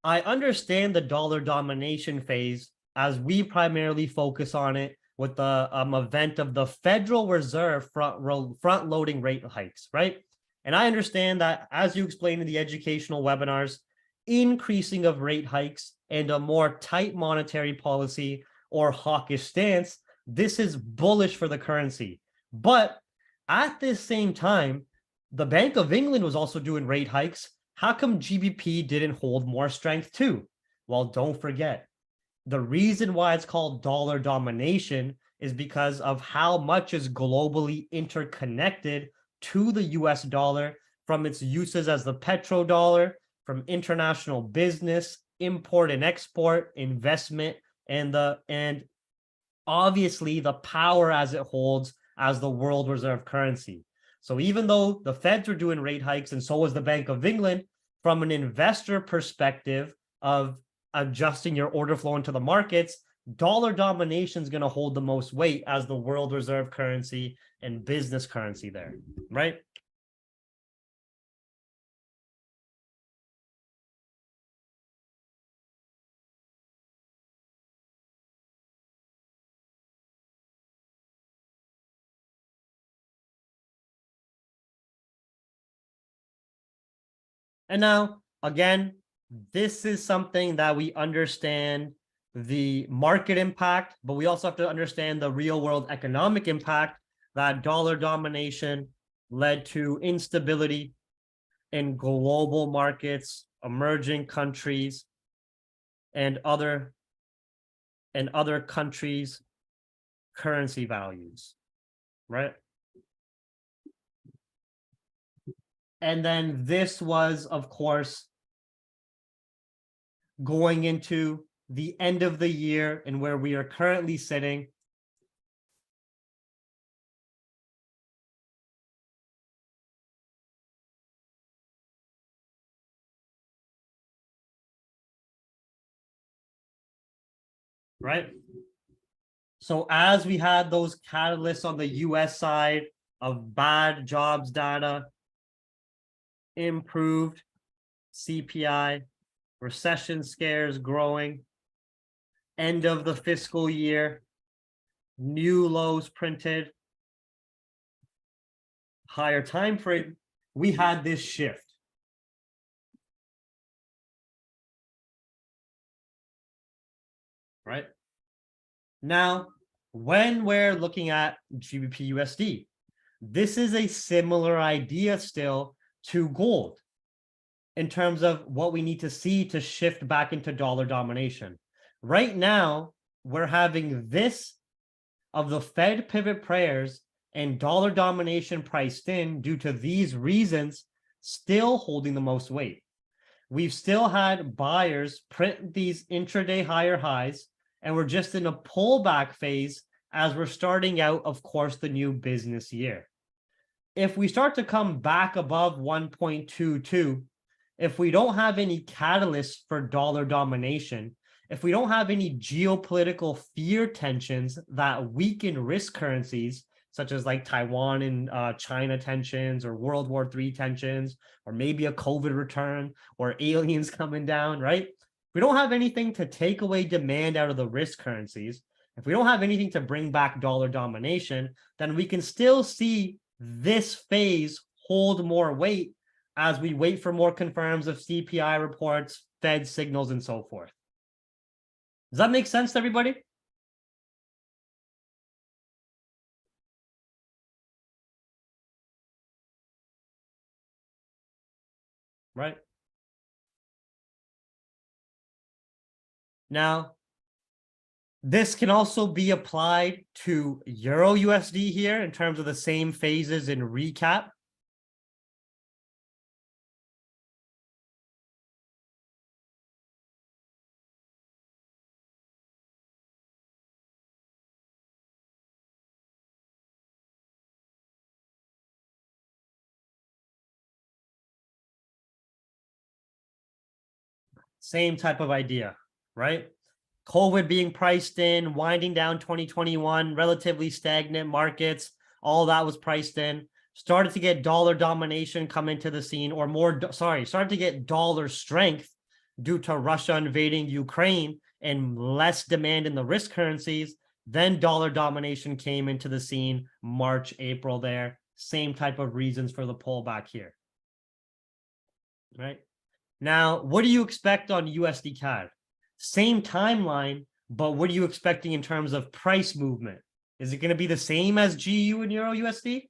I understand the dollar domination phase as we primarily focus on it with the event of the Federal Reserve front loading rate hikes, right? And I understand that, as you explained in the educational webinars, increasing of rate hikes and a more tight monetary policy or hawkish stance, this is bullish for the currency. But at this same time, the Bank of England was also doing rate hikes. How come GBP didn't hold more strength too? Well, don't forget, the reason why it's called dollar domination is because of how much is globally interconnected to the US dollar, from its uses as the petrodollar, from international business, import and export, investment, and obviously the power as it holds as the world reserve currency. So even though the Feds were doing rate hikes and so was the Bank of England, from an investor perspective of adjusting your order flow into the markets, dollar domination is going to hold the most weight as the world reserve currency and business currency there, right? And now, again, this is something that we understand the market impact, but we also have to understand the real world economic impact that dollar domination led to instability in global markets, emerging countries, and other and other countries' currency values, right? And then this was, of course, going into the end of the year and where we are currently sitting. Right? So as we had those catalysts on the US side of bad jobs data, improved CPI, recession scares growing, end of the fiscal year, new lows printed, higher time frame, we had this shift. Right? Now, when we're looking at GBP USD, this is a similar idea still to gold in terms of what we need to see to shift back into dollar domination. Right now, we're having this of the Fed pivot prayers and dollar domination priced in due to these reasons still holding the most weight. We've still had buyers print these intraday higher highs, and we're just in a pullback phase as we're starting out, of course, the new business year. If we start to come back above 1.22, if we don't have any catalysts for dollar domination, if we don't have any geopolitical fear tensions that weaken risk currencies, such as like Taiwan and China tensions or World War III tensions, or maybe a COVID return or aliens coming down, right? If we don't have anything to take away demand out of the risk currencies, if we don't have anything to bring back dollar domination, then we can still see this phase hold more weight as we wait for more confirms of CPI reports, Fed signals, and so forth. Does that make sense to everybody? Right. Now, this can also be applied to Euro USD here in terms of the same phases in recap. Same type of idea, right? COVID being priced in, winding down 2021, relatively stagnant markets, all that was priced in. Started to get dollar domination come into the scene, or more, started to get dollar strength due to Russia invading Ukraine and less demand in the risk currencies. Then dollar domination came into the scene, March, April there. Same type of reasons for the pullback here. Right? Now, what do you expect on USD CAD? Same timeline, but what are you expecting in terms of price movement? Is it going to be the same as GU and Euro USD?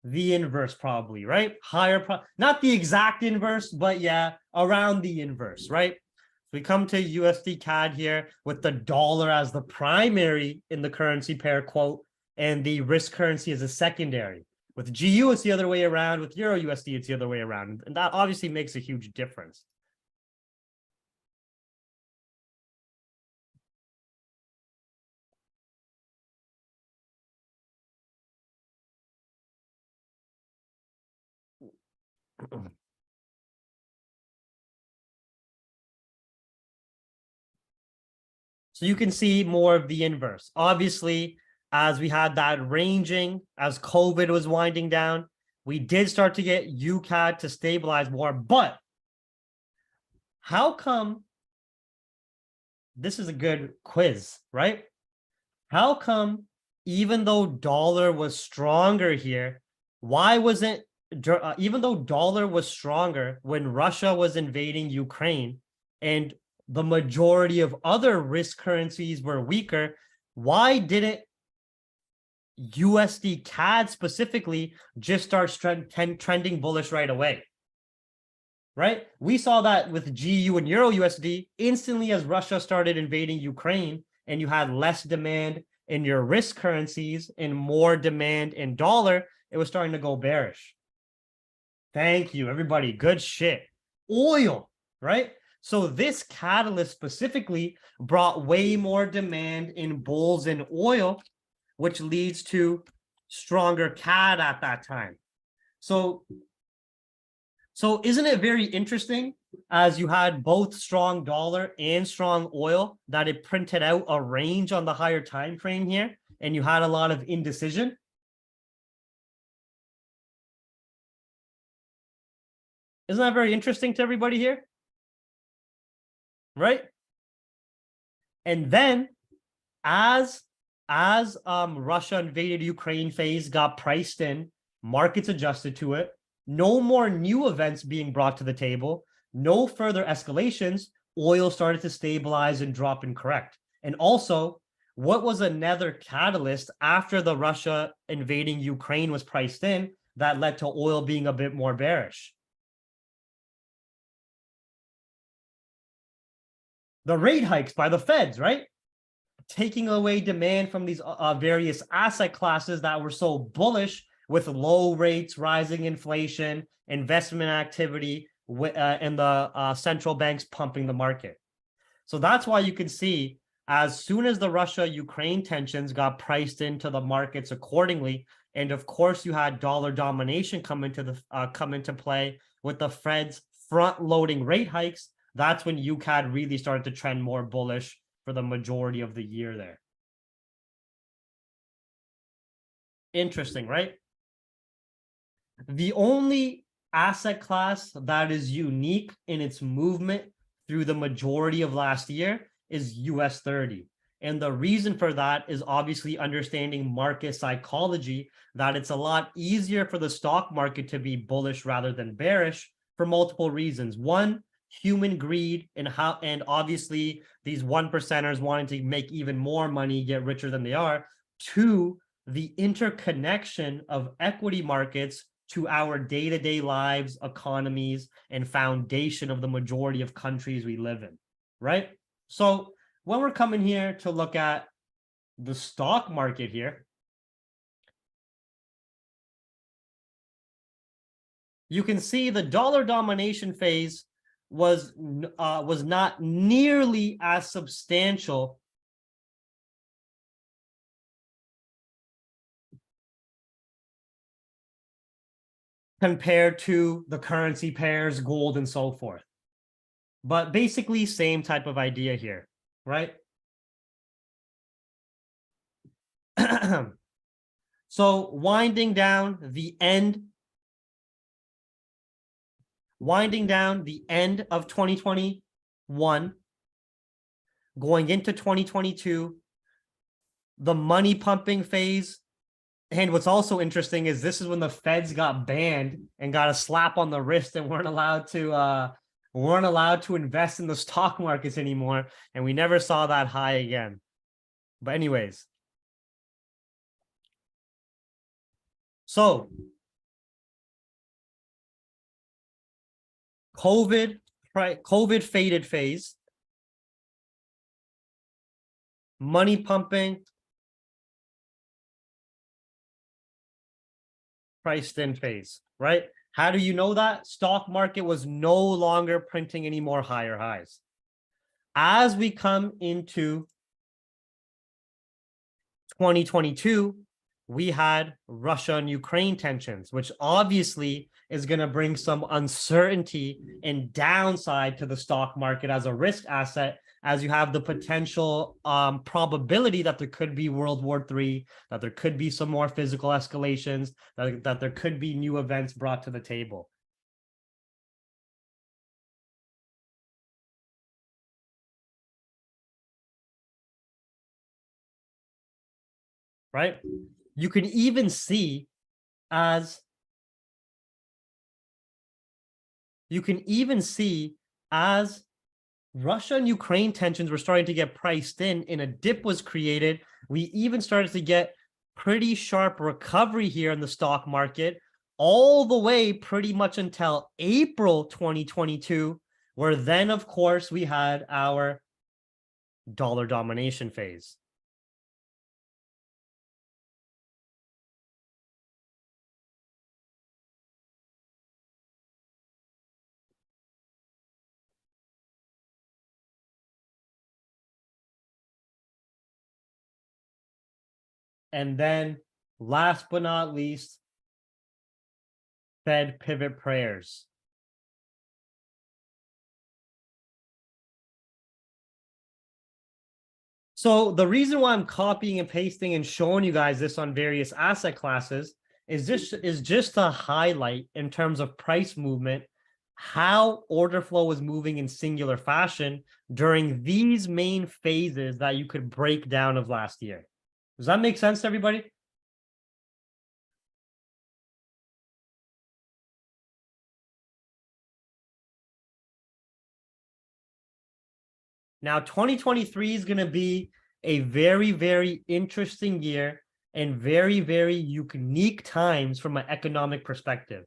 The inverse, probably, right? Higher, not the exact inverse, but yeah, around the inverse, right? We come to USD CAD here with the dollar as the primary in the currency pair quote, and the risk currency as a secondary. With GU, it's the other way around. With Euro USD, it's the other way around. And that obviously makes a huge difference. So you can see more of the inverse. Obviously, as we had that ranging, as COVID was winding down, we did start to get UCAD to stabilize more. But how come, this is a good quiz, right? How come even though dollar was stronger here, why wasn't, even though dollar was stronger when Russia was invading Ukraine and the majority of other risk currencies were weaker, why didn't USD CAD specifically just start trending bullish right away? right? We saw that with GU and Euro USD instantly as Russia started invading Ukraine and you had less demand in your risk currencies and more demand in dollar, it was starting to go bearish. Thank you, everybody. Good shit. Oil, right? So this catalyst specifically brought way more demand in bulls in oil, which leads to stronger CAD at that time. So isn't it very interesting as you had both strong dollar and strong oil that it printed out a range on the higher time frame here and you had a lot of indecision? Isn't that very interesting to everybody here? Right? And then as Russia invaded Ukraine phase got priced in, markets adjusted to it, no more new events being brought to the table, no further escalations, oil started to stabilize and drop and correct. And also, what was another catalyst after the Russia invading Ukraine was priced in that led to oil being a bit more bearish? The rate hikes by the feds, right? Taking away demand from these various asset classes that were so bullish with low rates, rising inflation, investment activity, and the central banks pumping the market. So that's why you can see as soon as the Russia-Ukraine tensions got priced into the markets accordingly, and of course you had dollar domination come into play with the Fed's front-loading rate hikes, that's when UCAD really started to trend more bullish for the majority of the year there. Interesting, right? The only asset class that is unique in its movement through the majority of last year is US 30. And the reason for that is obviously understanding market psychology, that it's a lot easier for the stock market to be bullish rather than bearish for multiple reasons. One, human greed and obviously these 1%ers wanting to make even more money, get richer than they are. Two, the interconnection of equity markets to our day-to-day lives, economies, and foundation of the majority of countries we live in, right? So when we're coming here to look at the stock market here, you can see the dollar domination phase was not nearly as substantial compared to the currency pairs, gold, and so forth. But basically, same type of idea here, right? So winding down the end of 2021, going into 2022, the money pumping phase. And what's also interesting is this is when the feds got banned and got a slap on the wrist and weren't allowed to invest in the stock markets anymore. And we never saw that high again. But anyways. So COVID faded phase, money pumping, priced in phase, right? How do you know that? Stock market was no longer printing any more higher highs. As we come into 2022, we had Russia and Ukraine tensions, which obviously is going to bring some uncertainty and downside to the stock market as a risk asset, as you have the potential probability that there could be World War III, that there could be some more physical escalations, that there could be new events brought to the table. Right? You can even see as Russia and Ukraine tensions were starting to get priced in and a dip was created, we even started to get pretty sharp recovery here in the stock market all the way pretty much until April 2022, where then, of course, we had our dollar domination phase. And then, last but not least, Fed pivot prayers. So the reason why I'm copying and pasting and showing you guys this on various asset classes is just to highlight in terms of price movement how order flow is moving in singular fashion during these main phases that you could break down of last year. Does that make sense to everybody? Now, 2023 is going to be a very, very interesting year and very, very unique times from an economic perspective.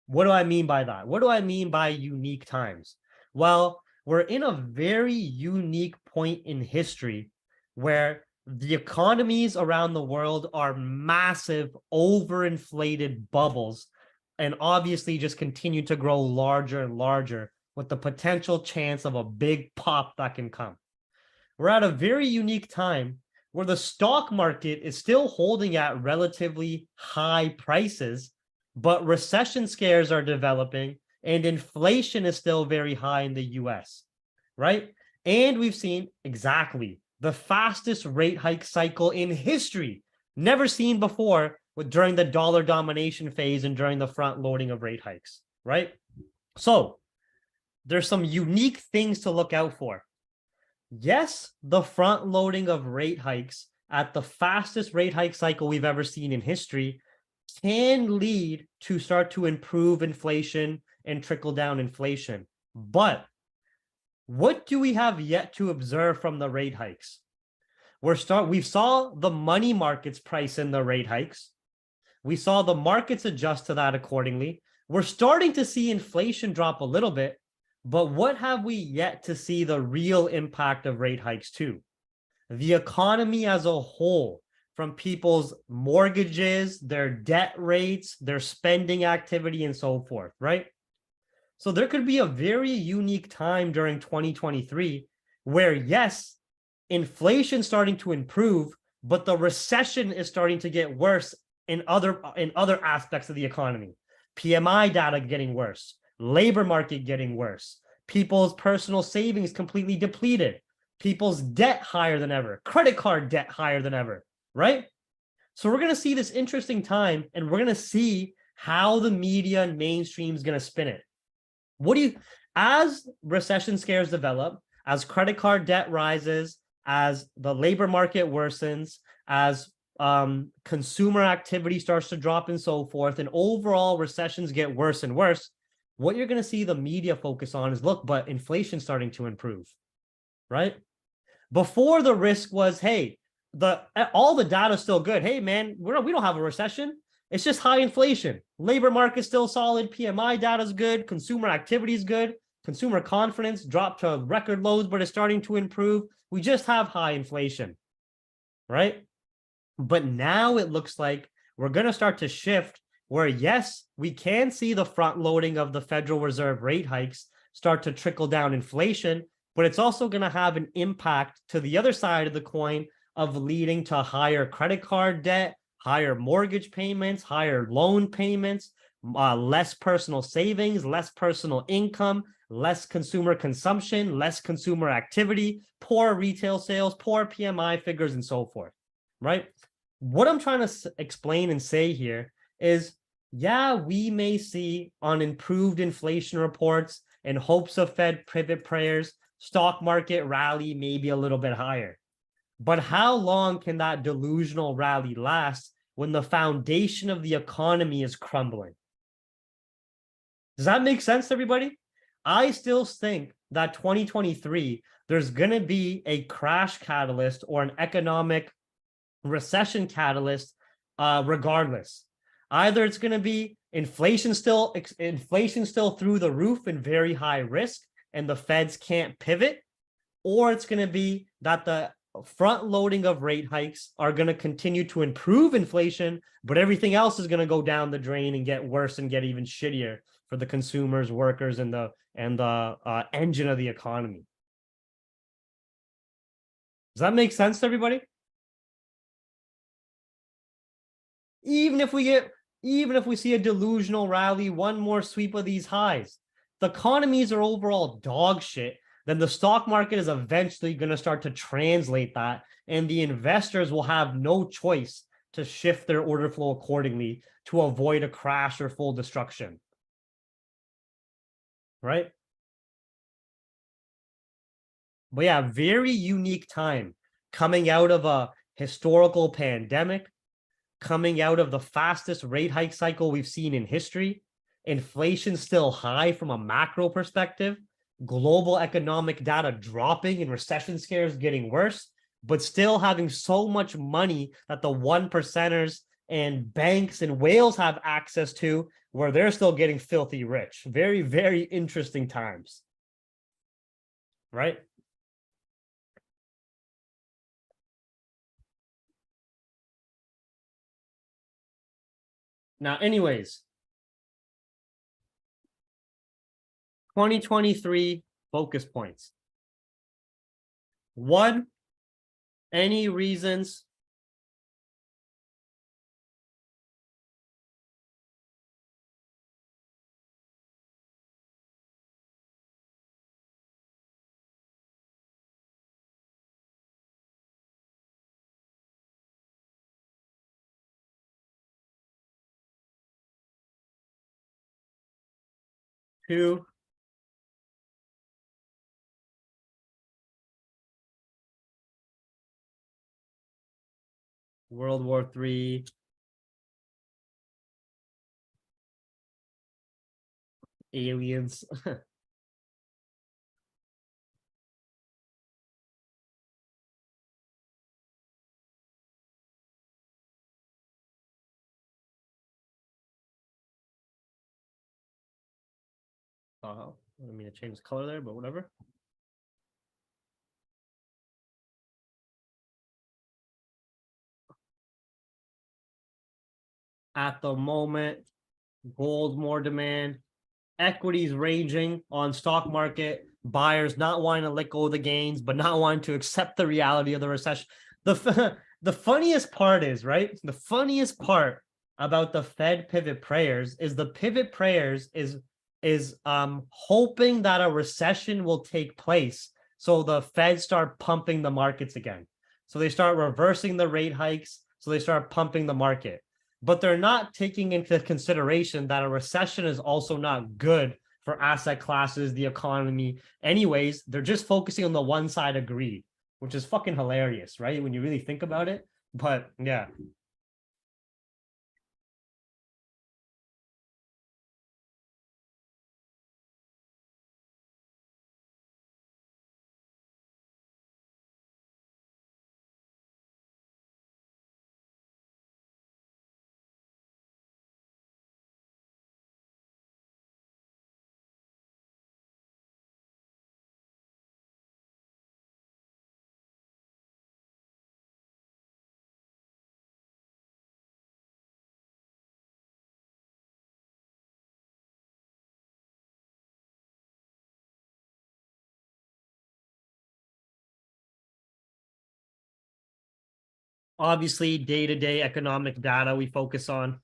What do I mean by that? What do I mean by unique times? Well, we're in a very unique point in history where the economies around the world are massive, overinflated bubbles, and obviously just continue to grow larger and larger with the potential chance of a big pop that can come. We're at a very unique time where the stock market is still holding at relatively high prices, but recession scares are developing and inflation is still very high in the US, right? And we've seen exactly the fastest rate hike cycle in history, never seen before during the dollar domination phase and during the front loading of rate hikes, right? So there's some unique things to look out for. Yes, the front loading of rate hikes at the fastest rate hike cycle we've ever seen in history can lead to start to improve inflation and trickle down inflation. But what do we have yet to observe from the rate hikes? We saw the money markets price in the rate hikes. We saw the markets adjust to that accordingly. We're starting to see inflation drop a little bit, but what have we yet to see the real impact of rate hikes to? The economy as a whole, from people's mortgages, their debt rates, their spending activity, and so forth, right? So there could be a very unique time during 2023 where, yes, inflation starting to improve, but the recession is starting to get worse in other aspects of the economy. PMI data getting worse, labor market getting worse, people's personal savings completely depleted, people's debt higher than ever, credit card debt higher than ever, right? So we're going to see this interesting time, and we're going to see how the media and mainstream is going to spin it. As recession scares develop, as credit card debt rises, as the labor market worsens, as consumer activity starts to drop and so forth, and overall recessions get worse and worse, what you're going to see the media focus on is, look, but inflation's starting to improve, right? Before, the risk was, hey, all the data is still good. Hey, man, we don't have a recession. It's just high inflation. Labor market's still solid. PMI data is good. Consumer activity is good. Consumer confidence dropped to record lows, but it's starting to improve. We just have high inflation, right? But now it looks like we're going to start to shift where, yes, we can see the front loading of the Federal Reserve rate hikes start to trickle down inflation, but it's also going to have an impact to the other side of the coin of leading to higher credit card debt, higher mortgage payments, higher loan payments, less personal savings, less personal income, less consumer consumption, less consumer activity, poor retail sales, poor PMI figures, and so forth, right? What I'm trying to explain and say here is, yeah, we may see on improved inflation reports in hopes of Fed pivot prayers, stock market rally maybe a little bit higher. But how long can that delusional rally last when the foundation of the economy is crumbling? Does that make sense to everybody? I still think that 2023, there's going to be a crash catalyst or an economic recession catalyst regardless. Either it's going to be inflation still through the roof and very high risk, and the Feds can't pivot, or it's going to be that the front loading of rate hikes are going to continue to improve inflation, but everything else is going to go down the drain and get worse and get even shittier for the consumers, workers, and the engine of the economy. Does that make sense to everybody? Even if we see a delusional rally, one more sweep of these highs, the economies are overall dog shit, then the stock market is eventually going to start to translate that, and the investors will have no choice to shift their order flow accordingly to avoid a crash or full destruction. Right? But yeah, very unique time coming out of a historical pandemic, coming out of the fastest rate hike cycle we've seen in history, inflation still high from a macro perspective, global economic data dropping and recession scares getting worse, but still having so much money that the one percenters and banks and whales have access to, where they're still getting filthy rich. Very, very interesting times. Right? Now, anyways, 2023 focus points. One, any reasons to World War III, aliens. I mean to change the color there, but whatever. At the moment, gold more demand, equities ranging on stock market, buyers not wanting to let go of the gains, but not wanting to accept the reality of the recession. The funniest part is, right? The funniest part about the Fed pivot prayers is the pivot prayers is hoping that a recession will take place. So the Fed start pumping the markets again. So they start reversing the rate hikes. So they start pumping the market. But they're not taking into consideration that a recession is also not good for asset classes, the economy. Anyways, they're just focusing on the one side of greed, which is fucking hilarious, right? When you really think about it. But yeah. Obviously, day-to-day economic data we focus on.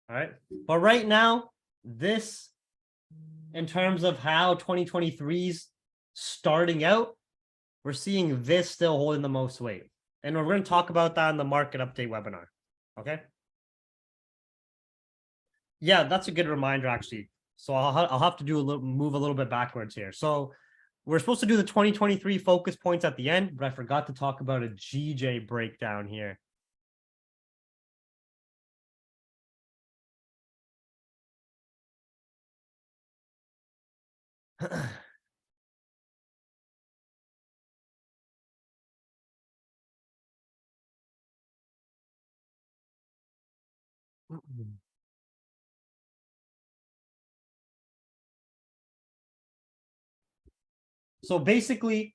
All right. But right now, this, in terms of how 2023's starting out, we're seeing this still holding the most weight. And we're going to talk about that in the market update webinar. Okay. Yeah, that's a good reminder, actually. So I'll have to do move a little bit backwards here. So we're supposed to do the 2023 focus points at the end, but I forgot to talk about a GJ breakdown here. So basically,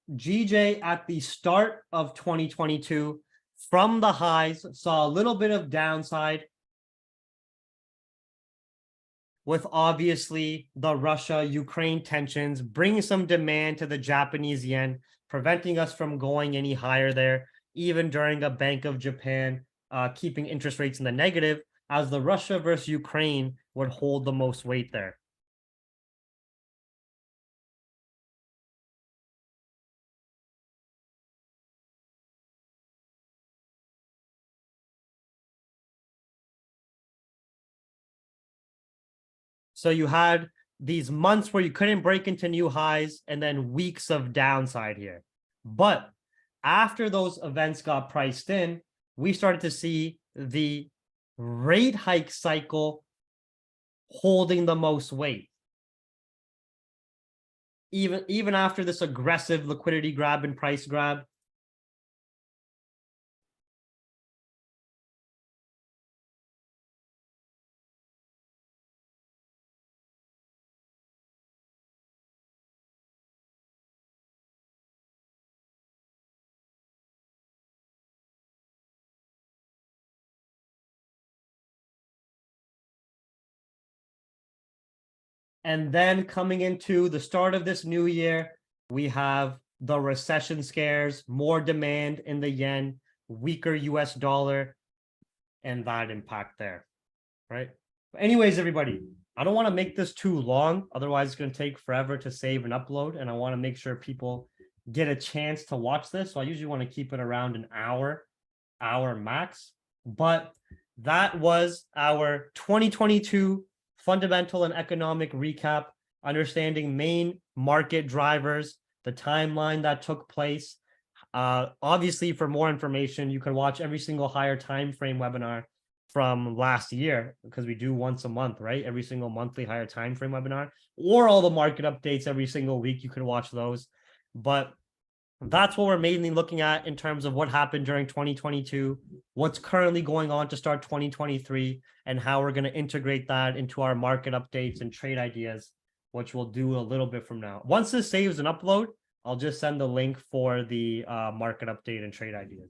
GJ at the start of 2022, from the highs, saw a little bit of downside with obviously the Russia-Ukraine tensions, bringing some demand to the Japanese yen, preventing us from going any higher there, even during a Bank of Japan keeping interest rates in the negative, as the Russia versus Ukraine would hold the most weight there. So you had these months where you couldn't break into new highs and then weeks of downside here. But after those events got priced in, we started to see the rate hike cycle holding the most weight. Even after this aggressive liquidity grab and price grab, and then coming into the start of this new year, we have the recession scares, more demand in the yen, weaker US dollar, and that impact there, right? But anyways, everybody, I don't want to make this too long. Otherwise, it's going to take forever to save and upload. And I want to make sure people get a chance to watch this. So I usually want to keep it around an hour max. But that was our 2022 fundamental and economic recap, understanding main market drivers, the timeline that took place. Obviously, for more information, you can watch every single higher time frame webinar from last year, because we do once a month, right? Every single monthly higher time frame webinar, or all the market updates every single week. You can watch those. But that's what we're mainly looking at in terms of what happened during 2022, what's currently going on to start 2023, and how we're going to integrate that into our market updates and trade ideas, which we'll do a little bit from now. Once this saves and upload, I'll just send the link for the market update and trade ideas.